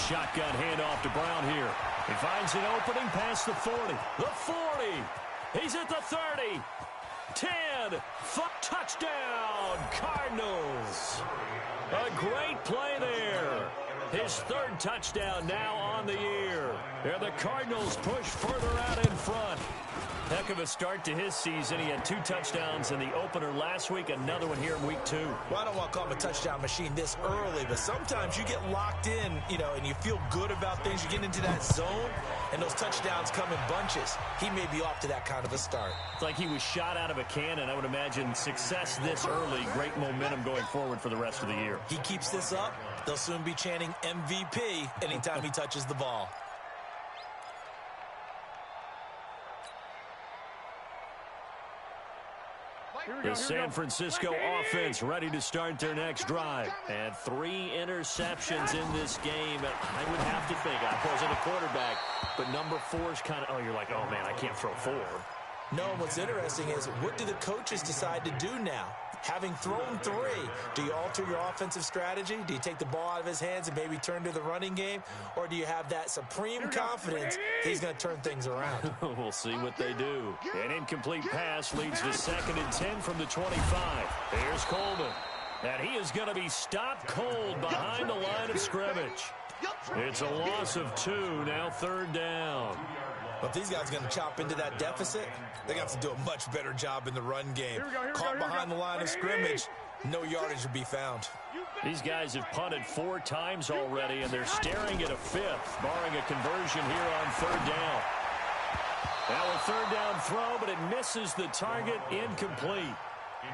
Shotgun handoff to Brown here. He finds an opening past the 40. The 40. He's at the 30. 10. Touchdown, Cardinals. A great play there. His 3rd touchdown now on the year. And the Cardinals push further out in front. Heck of a start to his season. He had 2 touchdowns in the opener last week, another one here in week 2. Well, I don't want to call him a touchdown machine this early, but sometimes you get locked in, and you feel good about things. You get into that zone, and those touchdowns come in bunches. He may be off to that kind of a start. It's like he was shot out of a cannon. I would imagine success this early, great momentum going forward for the rest of the year. He keeps this up, they'll soon be chanting MVP anytime he touches the ball. The San Francisco offense ready to start their next drive. And 3 interceptions in this game. I would have to think, I wasn't a quarterback, but number 4 is kind of, you're like, oh, man, I can't throw 4. No, what's interesting is what do the coaches decide to do now? Having thrown 3, do you alter your offensive strategy? Do you take the ball out of his hands and maybe turn to the running game? Or do you have that supreme confidence that he's going to turn things around? We'll see what they do. An incomplete pass leads to 2nd and 10 from the 25. Here's Coleman. And he is going to be stopped cold behind the line of scrimmage. It's a loss of 2, now 3rd down. But if these guys are going to chop into that deficit, they're going to have to do a much better job in the run game. Caught behind the line of scrimmage, no yardage to be found. These guys have punted 4 times already, and they're staring at a 5th, barring a conversion here on 3rd down. Now a 3rd down throw, but it misses the target, incomplete.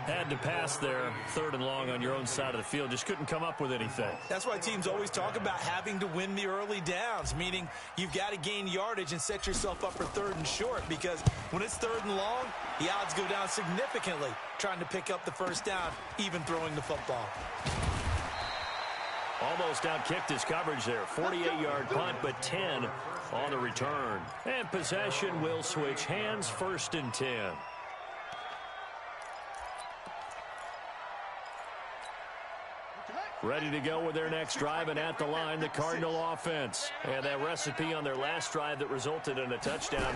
Had to pass there, 3rd and long on your own side of the field. Just couldn't come up with anything. That's why teams always talk about having to win the early downs, meaning you've got to gain yardage and set yourself up for 3rd and short, because when it's 3rd and long, the odds go down significantly trying to pick up the 1st down, even throwing the football. Almost outkicked his coverage there. 48-yard punt, but 10 on the return. And possession will switch hands, 1st and 10. Ready to go with their next drive, and at the line, the Cardinal offense. And that recipe on their last drive that resulted in a touchdown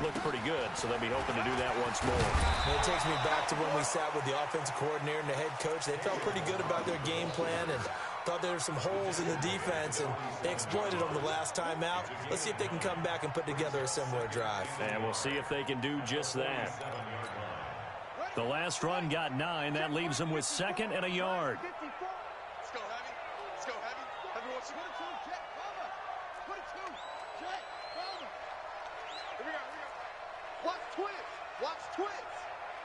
looked pretty good, so they'll be hoping to do that once more. And it takes me back to when we sat with the offensive coordinator and the head coach. They felt pretty good about their game plan and thought there were some holes in the defense, and they exploited them the last time out. Let's see if they can come back and put together a similar drive. And we'll see if they can do just that. The last run got 9. That leaves them with 2nd and a yard. Put it to Jet, cover. Put it to Jet, cover. Here we go. Watch twist. Watch twist.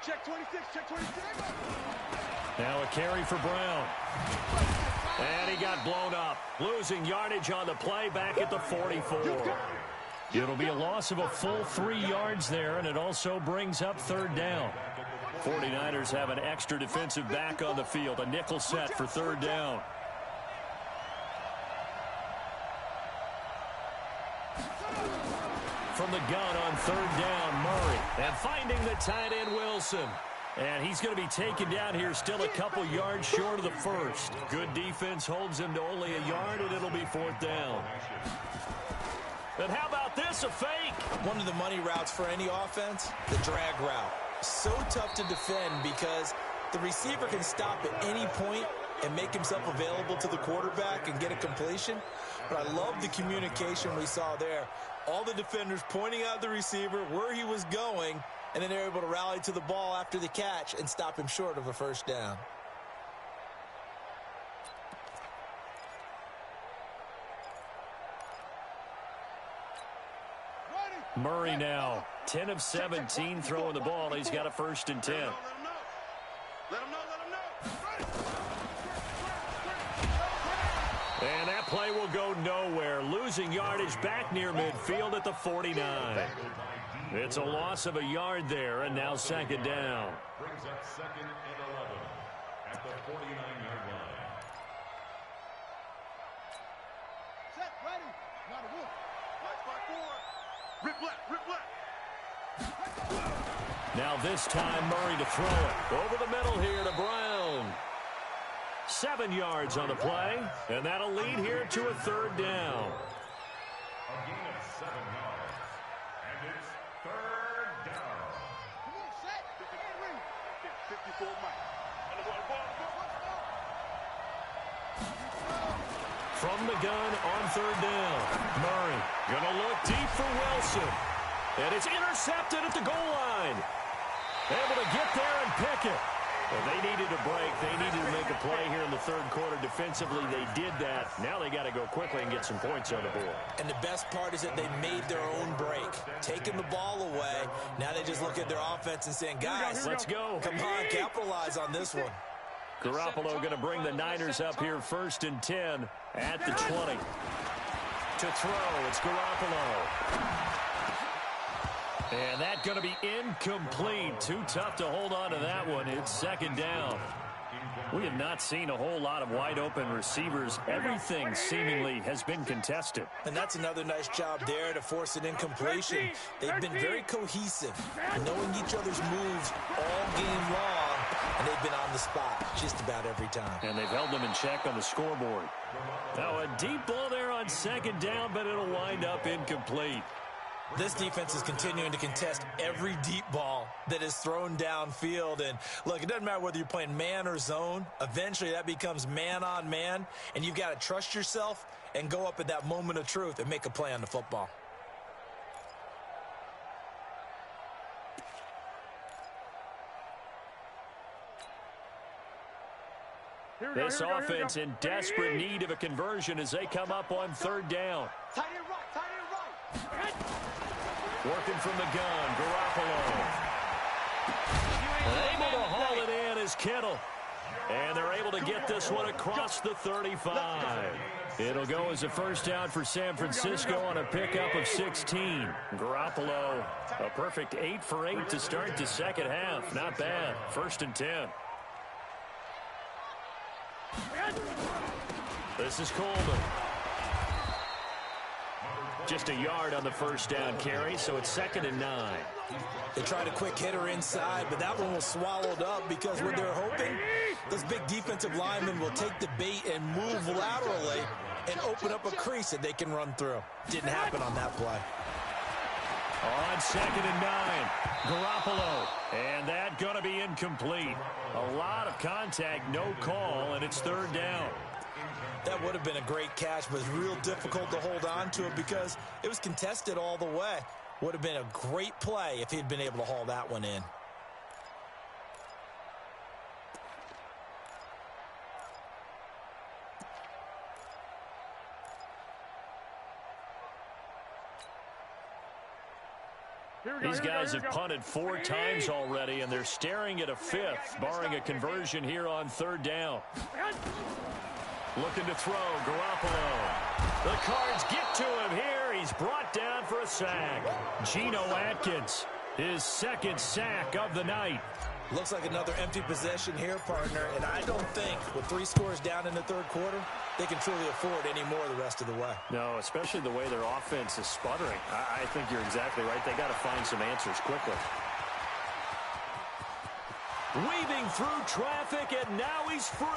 Check 26, check 26. Now a carry for Brown. And he got blown up. Losing yardage on the play back at the 44. It'll be a loss of a full 3 yards there, and it also brings up third down. 49ers have an extra defensive back on the field. A nickel set for third down. From the gun on third down, Murray. And finding the tight end, Wilson. And he's going to be taken down here still a couple yards short of the first. Good defense holds him to only a yard, and it'll be fourth down. And how about this, a fake? One of the money routes for any offense, the drag route. So tough to defend because the receiver can stop at any point and make himself available to the quarterback and get a completion. But I love the communication we saw there. All the defenders pointing out the receiver, where he was going, and then they're able to rally to the ball after the catch and stop him short of a first down. Murray now, 10 of 17 throwing the ball. He's got a 1st and 10. Let him know. And that play will go nowhere. Losing yardage back near midfield at the 49. It's a loss of a yard there, and now second down. Brings up 2nd and 11 at the 49-yard line. Set, ready. Not a wolf. Right by 4. Rip left. Now this time Murray to throw it. Over the middle here to Brown. 7 yards on the play, and that'll lead here to a third down. A gain of 7 yards. And it's third down. Come on, set. 54 Mike. From the gun on third down. Murray gonna look deep for Wilson. And it's intercepted at the goal line. Able to get there and pick it. Well, they needed a break. They needed to make a play here in the third quarter. Defensively, they did that. Now they got to go quickly and get some points on the board. And the best part is that they made their own break, taking the ball away. Now they just look at their offense and saying, guys, Let's go. come on, capitalize on this one. Garoppolo going to bring the Niners up here 1st and 10 at the 20. To throw, it's Garoppolo. And that's going to be incomplete. Too tough to hold on to that one. It's second down. We have not seen a whole lot of wide open receivers. Everything seemingly has been contested. And that's another nice job there to force an incompletion. They've been very cohesive, knowing each other's moves all game long, and they've been on the spot just about every time. And they've held them in check on the scoreboard. Now a deep ball there on second down, but it'll wind up incomplete. This defense is continuing to contest every deep ball that is thrown downfield. And look, it doesn't matter whether you're playing man or zone. Eventually that becomes man on man, and you've got to trust yourself and go up at that moment of truth and make a play on the football. This offense in desperate need of a conversion as they come up on third down. Tight end right. Working from the gun, Garoppolo. Able to haul it in is Kittle. And they're able to get this one across the 35. It'll go as a first down for San Francisco on a pickup of 16. Garoppolo, a perfect 8 for 8 to start the second half. Not bad. 1st and 10. This is Coleman. Just a yard on the first down carry, so it's 2nd and 9. They tried a quick hitter inside, but that one was swallowed up because what they're hoping, those big defensive linemen will take the bait and move laterally and open up a crease that they can run through. Didn't happen on that play. On 2nd and 9, Garoppolo. And that going to be incomplete. A lot of contact, no call, and it's third down. That would have been a great catch, but it's real difficult to hold on to it because it was contested all the way. Would have been a great play if he'd been able to haul that one in. These guys have punted 4 times already, and they're staring at a 5th, barring a conversion here on 3rd down. Looking to throw, Garoppolo. The Cards get to him here. He's brought down for a sack. Geno Atkins, his 2nd sack of the night. Looks like another empty possession here, partner, and I don't think with 3 scores down in the 3rd quarter, they can truly afford any more the rest of the way. No, especially the way their offense is sputtering. I think you're exactly right. They got to find some answers quickly. Weaving through traffic, and now he's free.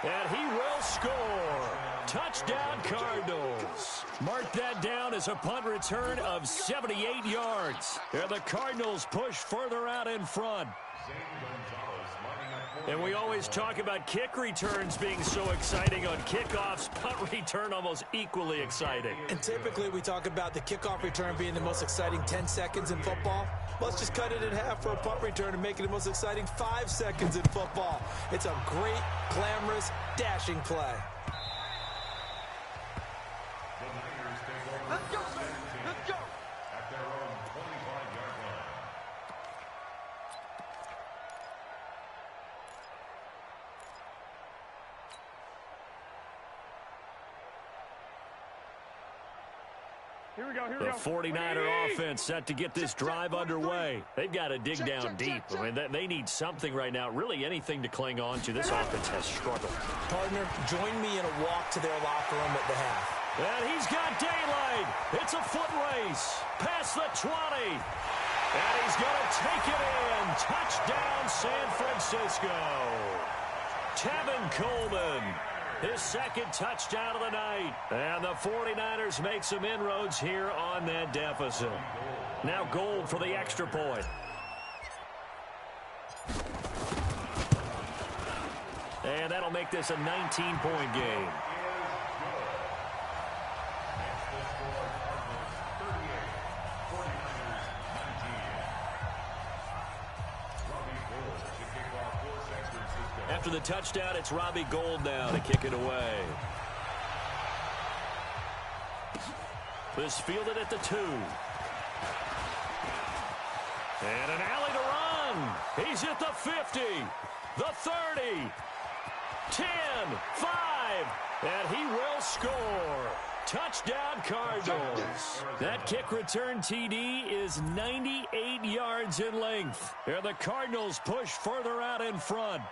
And he will score. Touchdown, Cardinals. Mark that down as a punt return of 78 yards. And the Cardinals push further out in front. And we always talk about kick returns being so exciting on kickoffs. Punt return almost equally exciting. And typically we talk about the kickoff return being the most exciting 10 seconds in football. Let's just cut it in half for a punt return and make it the most exciting 5 seconds in football. It's a great, glamorous, dashing play. Let's go, let's go. At their own 25-yard line. Here we go. The 49er offense set to get this drive underway. They've got to dig down deep. I mean, they need something right now, really anything to cling on to. This offense has struggled. Partner, join me in a walk to their locker room at the half. And he's got daylight. It's a foot race. Past the 20. And he's going to take it in. Touchdown, San Francisco. Tevin Coleman, his 2nd touchdown of the night. And the 49ers make some inroads here on that deficit. Now Gold for the extra point. And that'll make this a 19-point game. After the touchdown, it's Robbie Gould now to kick it away. This fielded at the 2. And an alley to run. He's at the 50, the 30, 10, 5, and he will score. Touchdown, Cardinals. That kick return TD is 98 yards in length. And the Cardinals push further out in front.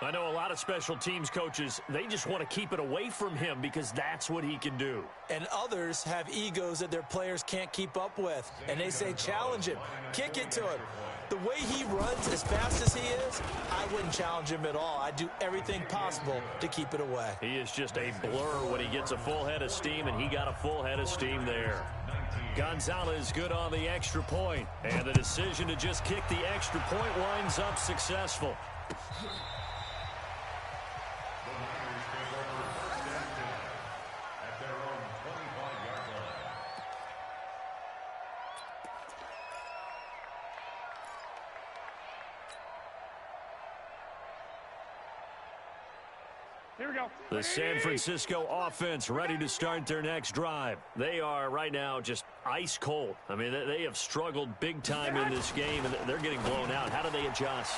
I know a lot of special teams coaches, they just want to keep it away from him because that's what he can do. And others have egos that their players can't keep up with. And they say, challenge him, kick it to him. The way he runs as fast as he is, I wouldn't challenge him at all. I'd do everything possible to keep it away. He is just a blur when he gets a full head of steam, and he got a full head of steam there. Gonzalez good on the extra point. And the decision to just kick the extra point winds up successful. Here we go. The San Francisco offense ready to start their next drive. They are right now just ice cold. I mean, they have struggled big time in this game, and they're getting blown out. How do they adjust?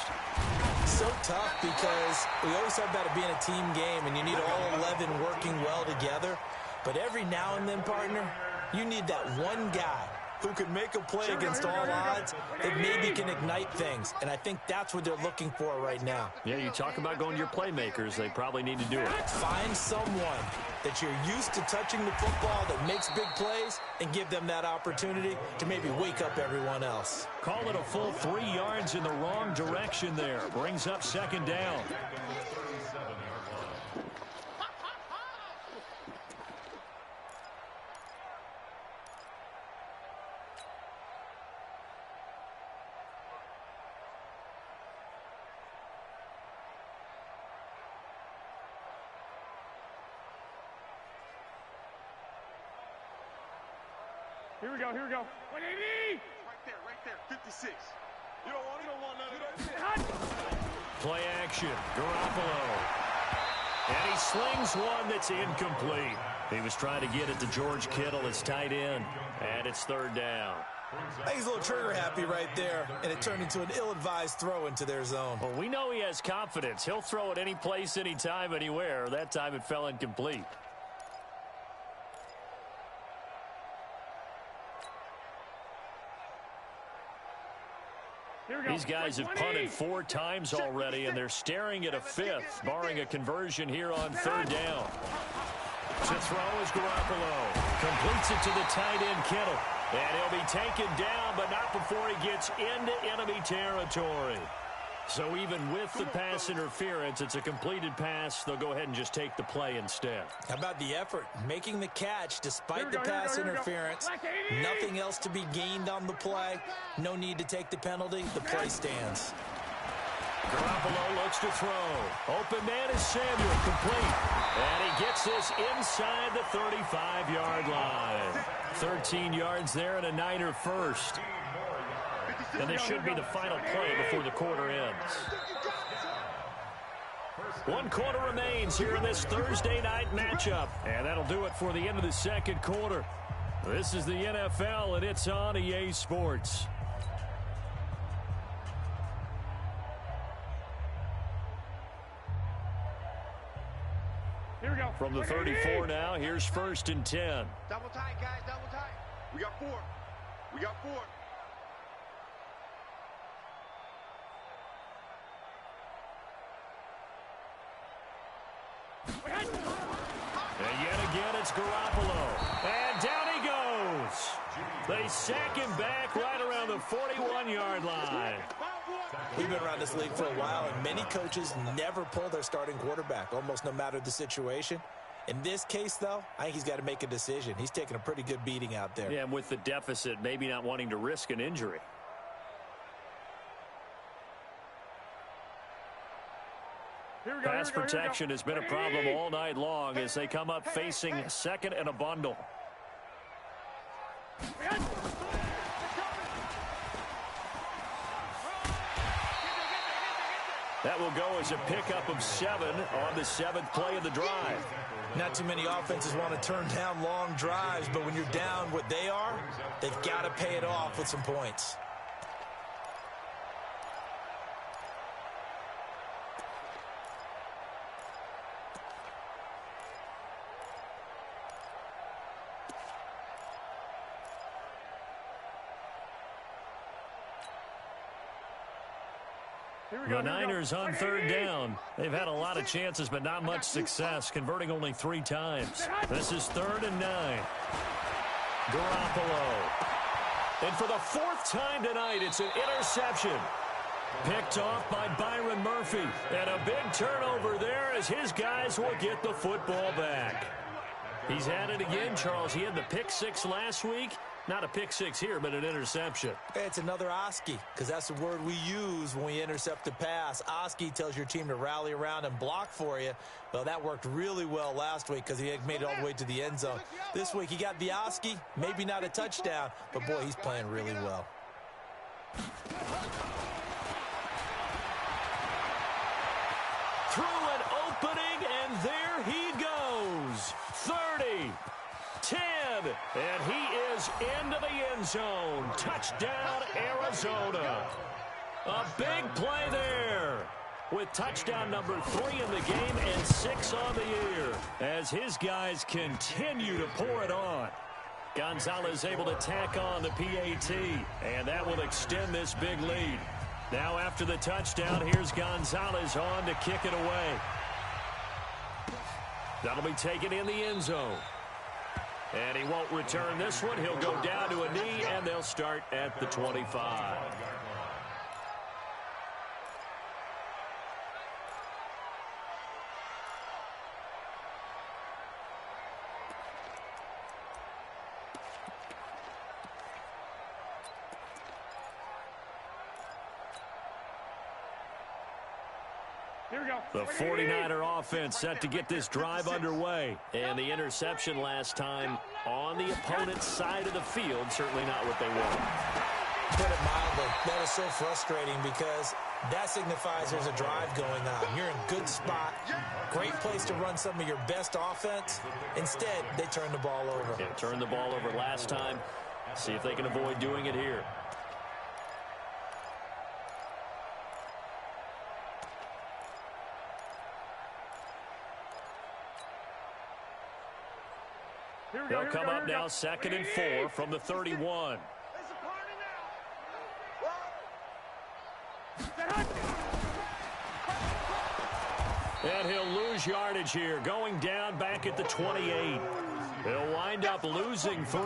So tough because we always talk about it being a team game, and you need all 11 working well together. But every now and then, partner, you need that one guy who can make a play against all odds that maybe can ignite things. And I think that's what they're looking for right now. Yeah, you talk about going to your playmakers. They probably need to do it. Find someone that you're used to touching the football that makes big plays and give them that opportunity to maybe wake up everyone else. Call it a full 3 yards in the wrong direction there. Brings up 2nd down. Here we go. Here we go. 180. Right there. 56. You don't want none of that. Play action. Garoppolo. And he slings one that's incomplete. He was trying to get it to George Kittle, his tight end, and it's third down. I think he's a little trigger happy right there, and it turned into an ill-advised throw into their zone. Well, we know he has confidence. He'll throw it any place, anytime, anywhere. That time it fell incomplete. These guys have punted 4 times already, and they're staring at a 5th, barring a conversion here on third down. To throw is Garoppolo. Completes it to the tight end, Kittle. And he'll be taken down, but not before he gets into enemy territory. So even with the pass interference, it's a completed pass. They'll go ahead and just take the play instead. How about the effort? Making the catch despite the pass interference. Nothing else to be gained on the play. No need to take the penalty. The play stands. Garoppolo looks to throw. Open man is Samuel, complete. And he gets this inside the 35-yard line. 13 yards there and a Niner first. And this should be the final play before the quarter ends. 1 quarter remains here in this Thursday night matchup. And that'll do it for the end of the second quarter. This is the NFL, and it's on EA Sports. Here we go. From the 34 now, here's 1st and 10. Double tight, guys, double tight. We got 4. We got 4. And yet again, it's Garoppolo. And down he goes. They sack him back right around the 41-yard line. We've been around this league for a while, and many coaches never pull their starting quarterback, almost no matter the situation. In this case, though, I think he's got to make a decision. He's taking a pretty good beating out there. Yeah, and with the deficit, maybe not wanting to risk an injury. Pass protection has been a problem all night long as they come up facing 2nd and a bundle. That will go as a pickup of 7 on the 7th play of the drive. Not too many offenses want to turn down long drives, but when you're down what they are, they've got to pay it off with some points. The Niners on third down. They've had a lot of chances, but not much success, converting only 3 times. This is 3rd and 9. Garoppolo. And for the 4th time tonight, it's an interception. Picked off by Byron Murphy. And a big turnover there as his guys will get the football back. He's had it again, Charles. He had the pick 6 last week. Not a pick 6 here, but an interception. It's another Oski, because that's the word we use when we intercept a pass. Oski tells your team to rally around and block for you. Well, that worked really well last week because he made it all the way to the end zone. This week he got the Oski, maybe not a touchdown, but boy, he's playing really well. Through an opening, and there he goes. 30. 10, and he is into the end zone. Touchdown, Arizona. A big play there with touchdown number 3 in the game and 6 on the year as his guys continue to pour it on. Gonzalez able to tack on the PAT, and that will extend this big lead. Now after the touchdown, here's Gonzalez on to kick it away. That'll be taken in the end zone. And he won't return this one. He'll go down to a knee, and they'll start at the 25. Here we go. The 49er offense set to get this drive underway. And the interception last time on the opponent's side of the field, certainly not what they wanted. Put it mildly, that was so frustrating because That signifies there's a drive going on. You're in a good spot. Great place to run some of your best offense. Instead, they turn the ball over. Yeah, turned the ball over last time. See if they can avoid doing it here. They'll come up now, 2nd and 4 from the 31. And he'll lose yardage here, going down back at the 28. He'll wind up losing 3,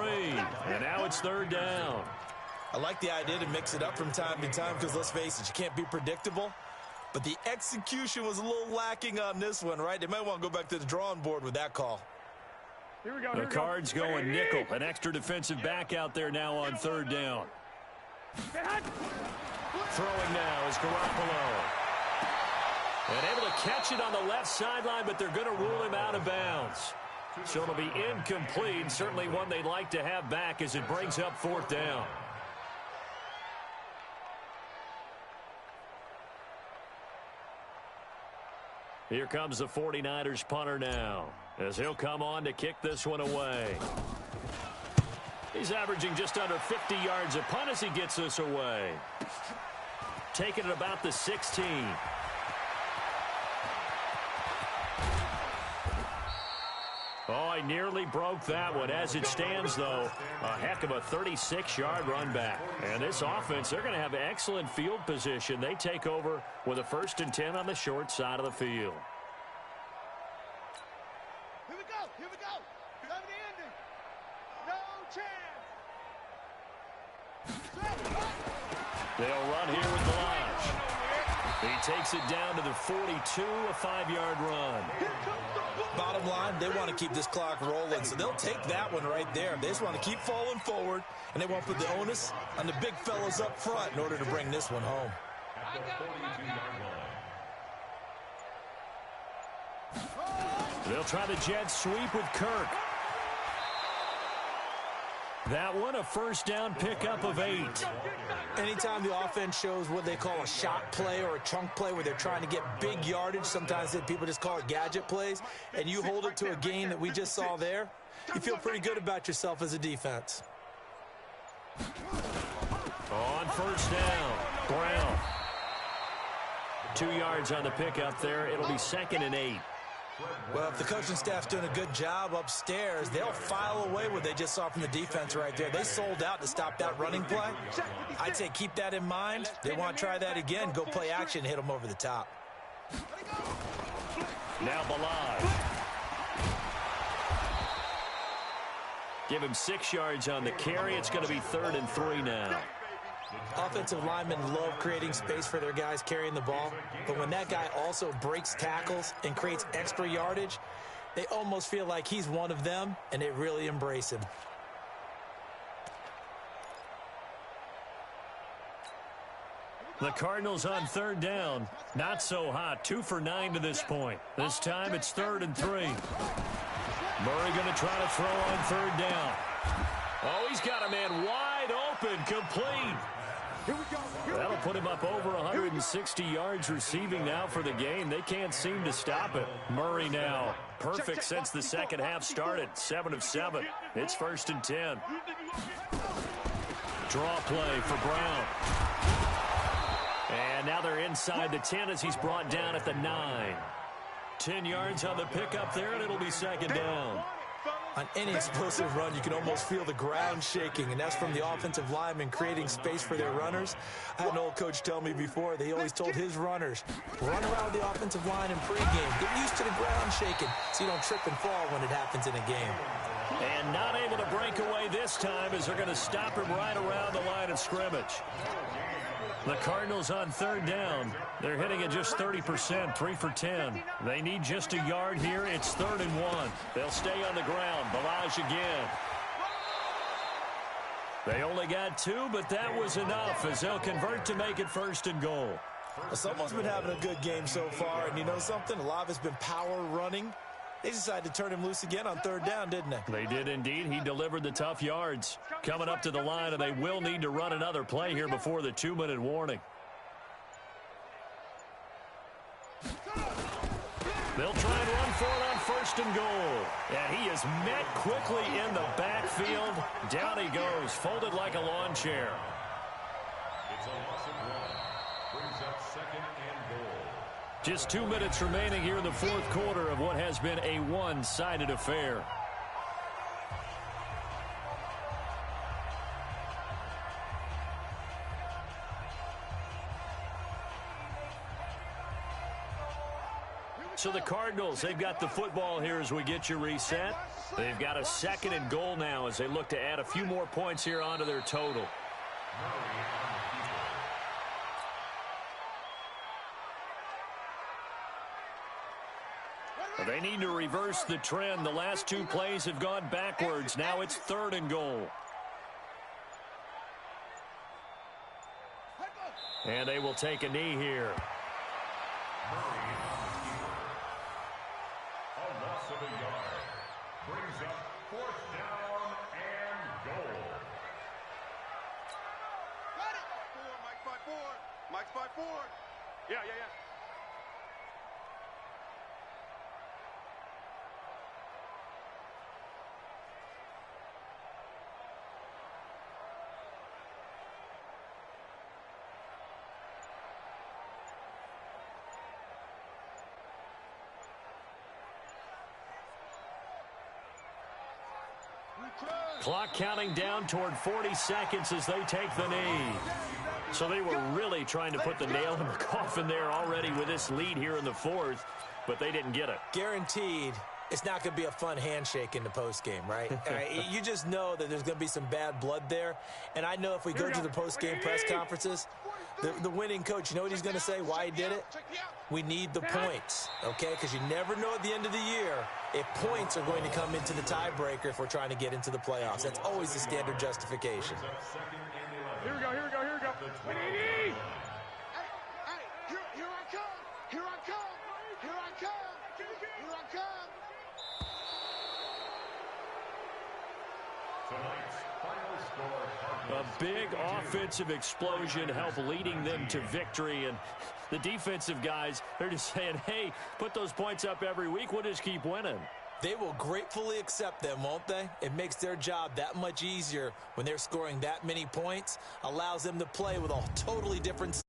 and now it's 3rd down. I like the idea to mix it up from time to time because, let's face it, you can't be predictable. But the execution was a little lacking on this one, right? They might want to go back to the drawing board with that call. Here we go. The Cards going nickel. An extra defensive back out there now on 3rd down. Throwing now is Garoppolo. And able to catch it on the left sideline, but they're going to rule him out of bounds. So it'll be incomplete. Certainly one they'd like to have back as it brings up 4th down. Here comes the 49ers punter now, as he'll come on to kick this one away. He's averaging just under 50 yards a punt as he gets this away. Taking it about the 16. Oh, he nearly broke that one. As it stands, though, a heck of a 36-yard run back. And this offense, they're going to have excellent field position. They take over with a 1st and 10 on the short side of the field. Here we go. Here we go. Come to ending. No chance. They'll run here with Blanche. He takes it down to the 42, a 5-yard run. Bottom line, they want to keep this clock rolling, so they'll take that one right there. They just want to keep falling forward, and they want to put the onus on the big fellas up front in order to bring this one home. They'll try the jet sweep with Kirk. That one, a 1st down pickup of 8. Anytime the offense shows what they call a shot play or a chunk play where they're trying to get big yardage, sometimes people just call it gadget plays, and you hold it to a gain that we just saw there, you feel pretty good about yourself as a defense. On 1st down, Brown. 2 yards on the pickup there. It'll be 2nd and 8. Well, if the coaching staff's doing a good job upstairs, they'll file away what they just saw from the defense right there. They sold out to stop that running play. I'd say keep that in mind. They want to try that again. Go play action, hit them over the top. Now Balaj. Give him 6 yards on the carry. It's going to be 3rd and 3 now. Offensive linemen love creating space for their guys carrying the ball, but when that guy also breaks tackles and creates extra yardage, they almost feel like he's one of them, and they really embrace him. The Cardinals on 3rd down. Not so hot. 2 for 9 to this point. This time it's 3rd and 3. Murray going to try to throw on 3rd down. Oh, he's got a man wide open, complete. That'll put him up over 160 yards receiving now for the game. They can't seem to stop it. Murray now, perfect since the second half started. 7 of 7. It's 1st and 10. Draw play for Brown. And now they're inside the 10 as he's brought down at the 9. 10 yards on the pickup there, and it'll be 2nd down. On any explosive run, you can almost feel the ground shaking, and that's from the offensive linemen creating space for their runners. I had an old coach tell me before, they always told his runners, run around the offensive line in pregame. Get used to the ground shaking so you don't trip and fall when it happens in a game. And not able to break away this time as they're going to stop him right around the line of scrimmage. The Cardinals on 3rd down. They're hitting at just 30%, 3 for 10. They need just a yard here. It's 3rd and 1. They'll stay on the ground. Balaj again. They only got 2, but that was enough as they'll convert to make it 1st and goal. Well, someone's been having a good game so far, and you know something? A lot of it's been power running. They decided to turn him loose again on 3rd down, didn't they? They did indeed. He delivered the tough yards. Coming up to the line, and they will need to run another play here before the 2-minute warning. They'll try and run for it on 1st and goal. And he is met quickly in the backfield. Down he goes, folded like a lawn chair. It's a loss of 1. Brings up 2nd and goal. Just 2 minutes remaining here in the 4th quarter of what has been a one-sided affair. So the Cardinals, they've got the football here as we get you reset. They've got a 2nd and goal now as they look to add a few more points here onto their total. They need to reverse the trend. The last 2 plays have gone backwards. Now it's 3rd and goal. And they will take a knee here. A loss of a yard. Brings up 4th down and goal. Got it. Mike's by 4. Mike's by 4. Yeah. Clock counting down toward 40 seconds as they take the knee. So they were really trying to put the nail in the coffin there already with this lead here in the 4th, but they didn't get it. Guaranteed it's not going to be a fun handshake in the postgame, right? You just know that there's going to be some bad blood there. And I know if we go to the postgame press conferences, the winning coach, you know what he's going to say, why he did it? We need the points, okay? Because you never know at the end of the year if points are going to come into the tiebreaker if we're trying to get into the playoffs. That's always the standard justification. Here we go. Hey, here I come. Tonight's final score. A big offensive explosion helped leading them to victory. And the defensive guys, they're just saying, hey, put those points up every week. We'll just keep winning. They will gratefully accept them, won't they? It makes their job that much easier when they're scoring that many points. Allows them to play with a totally different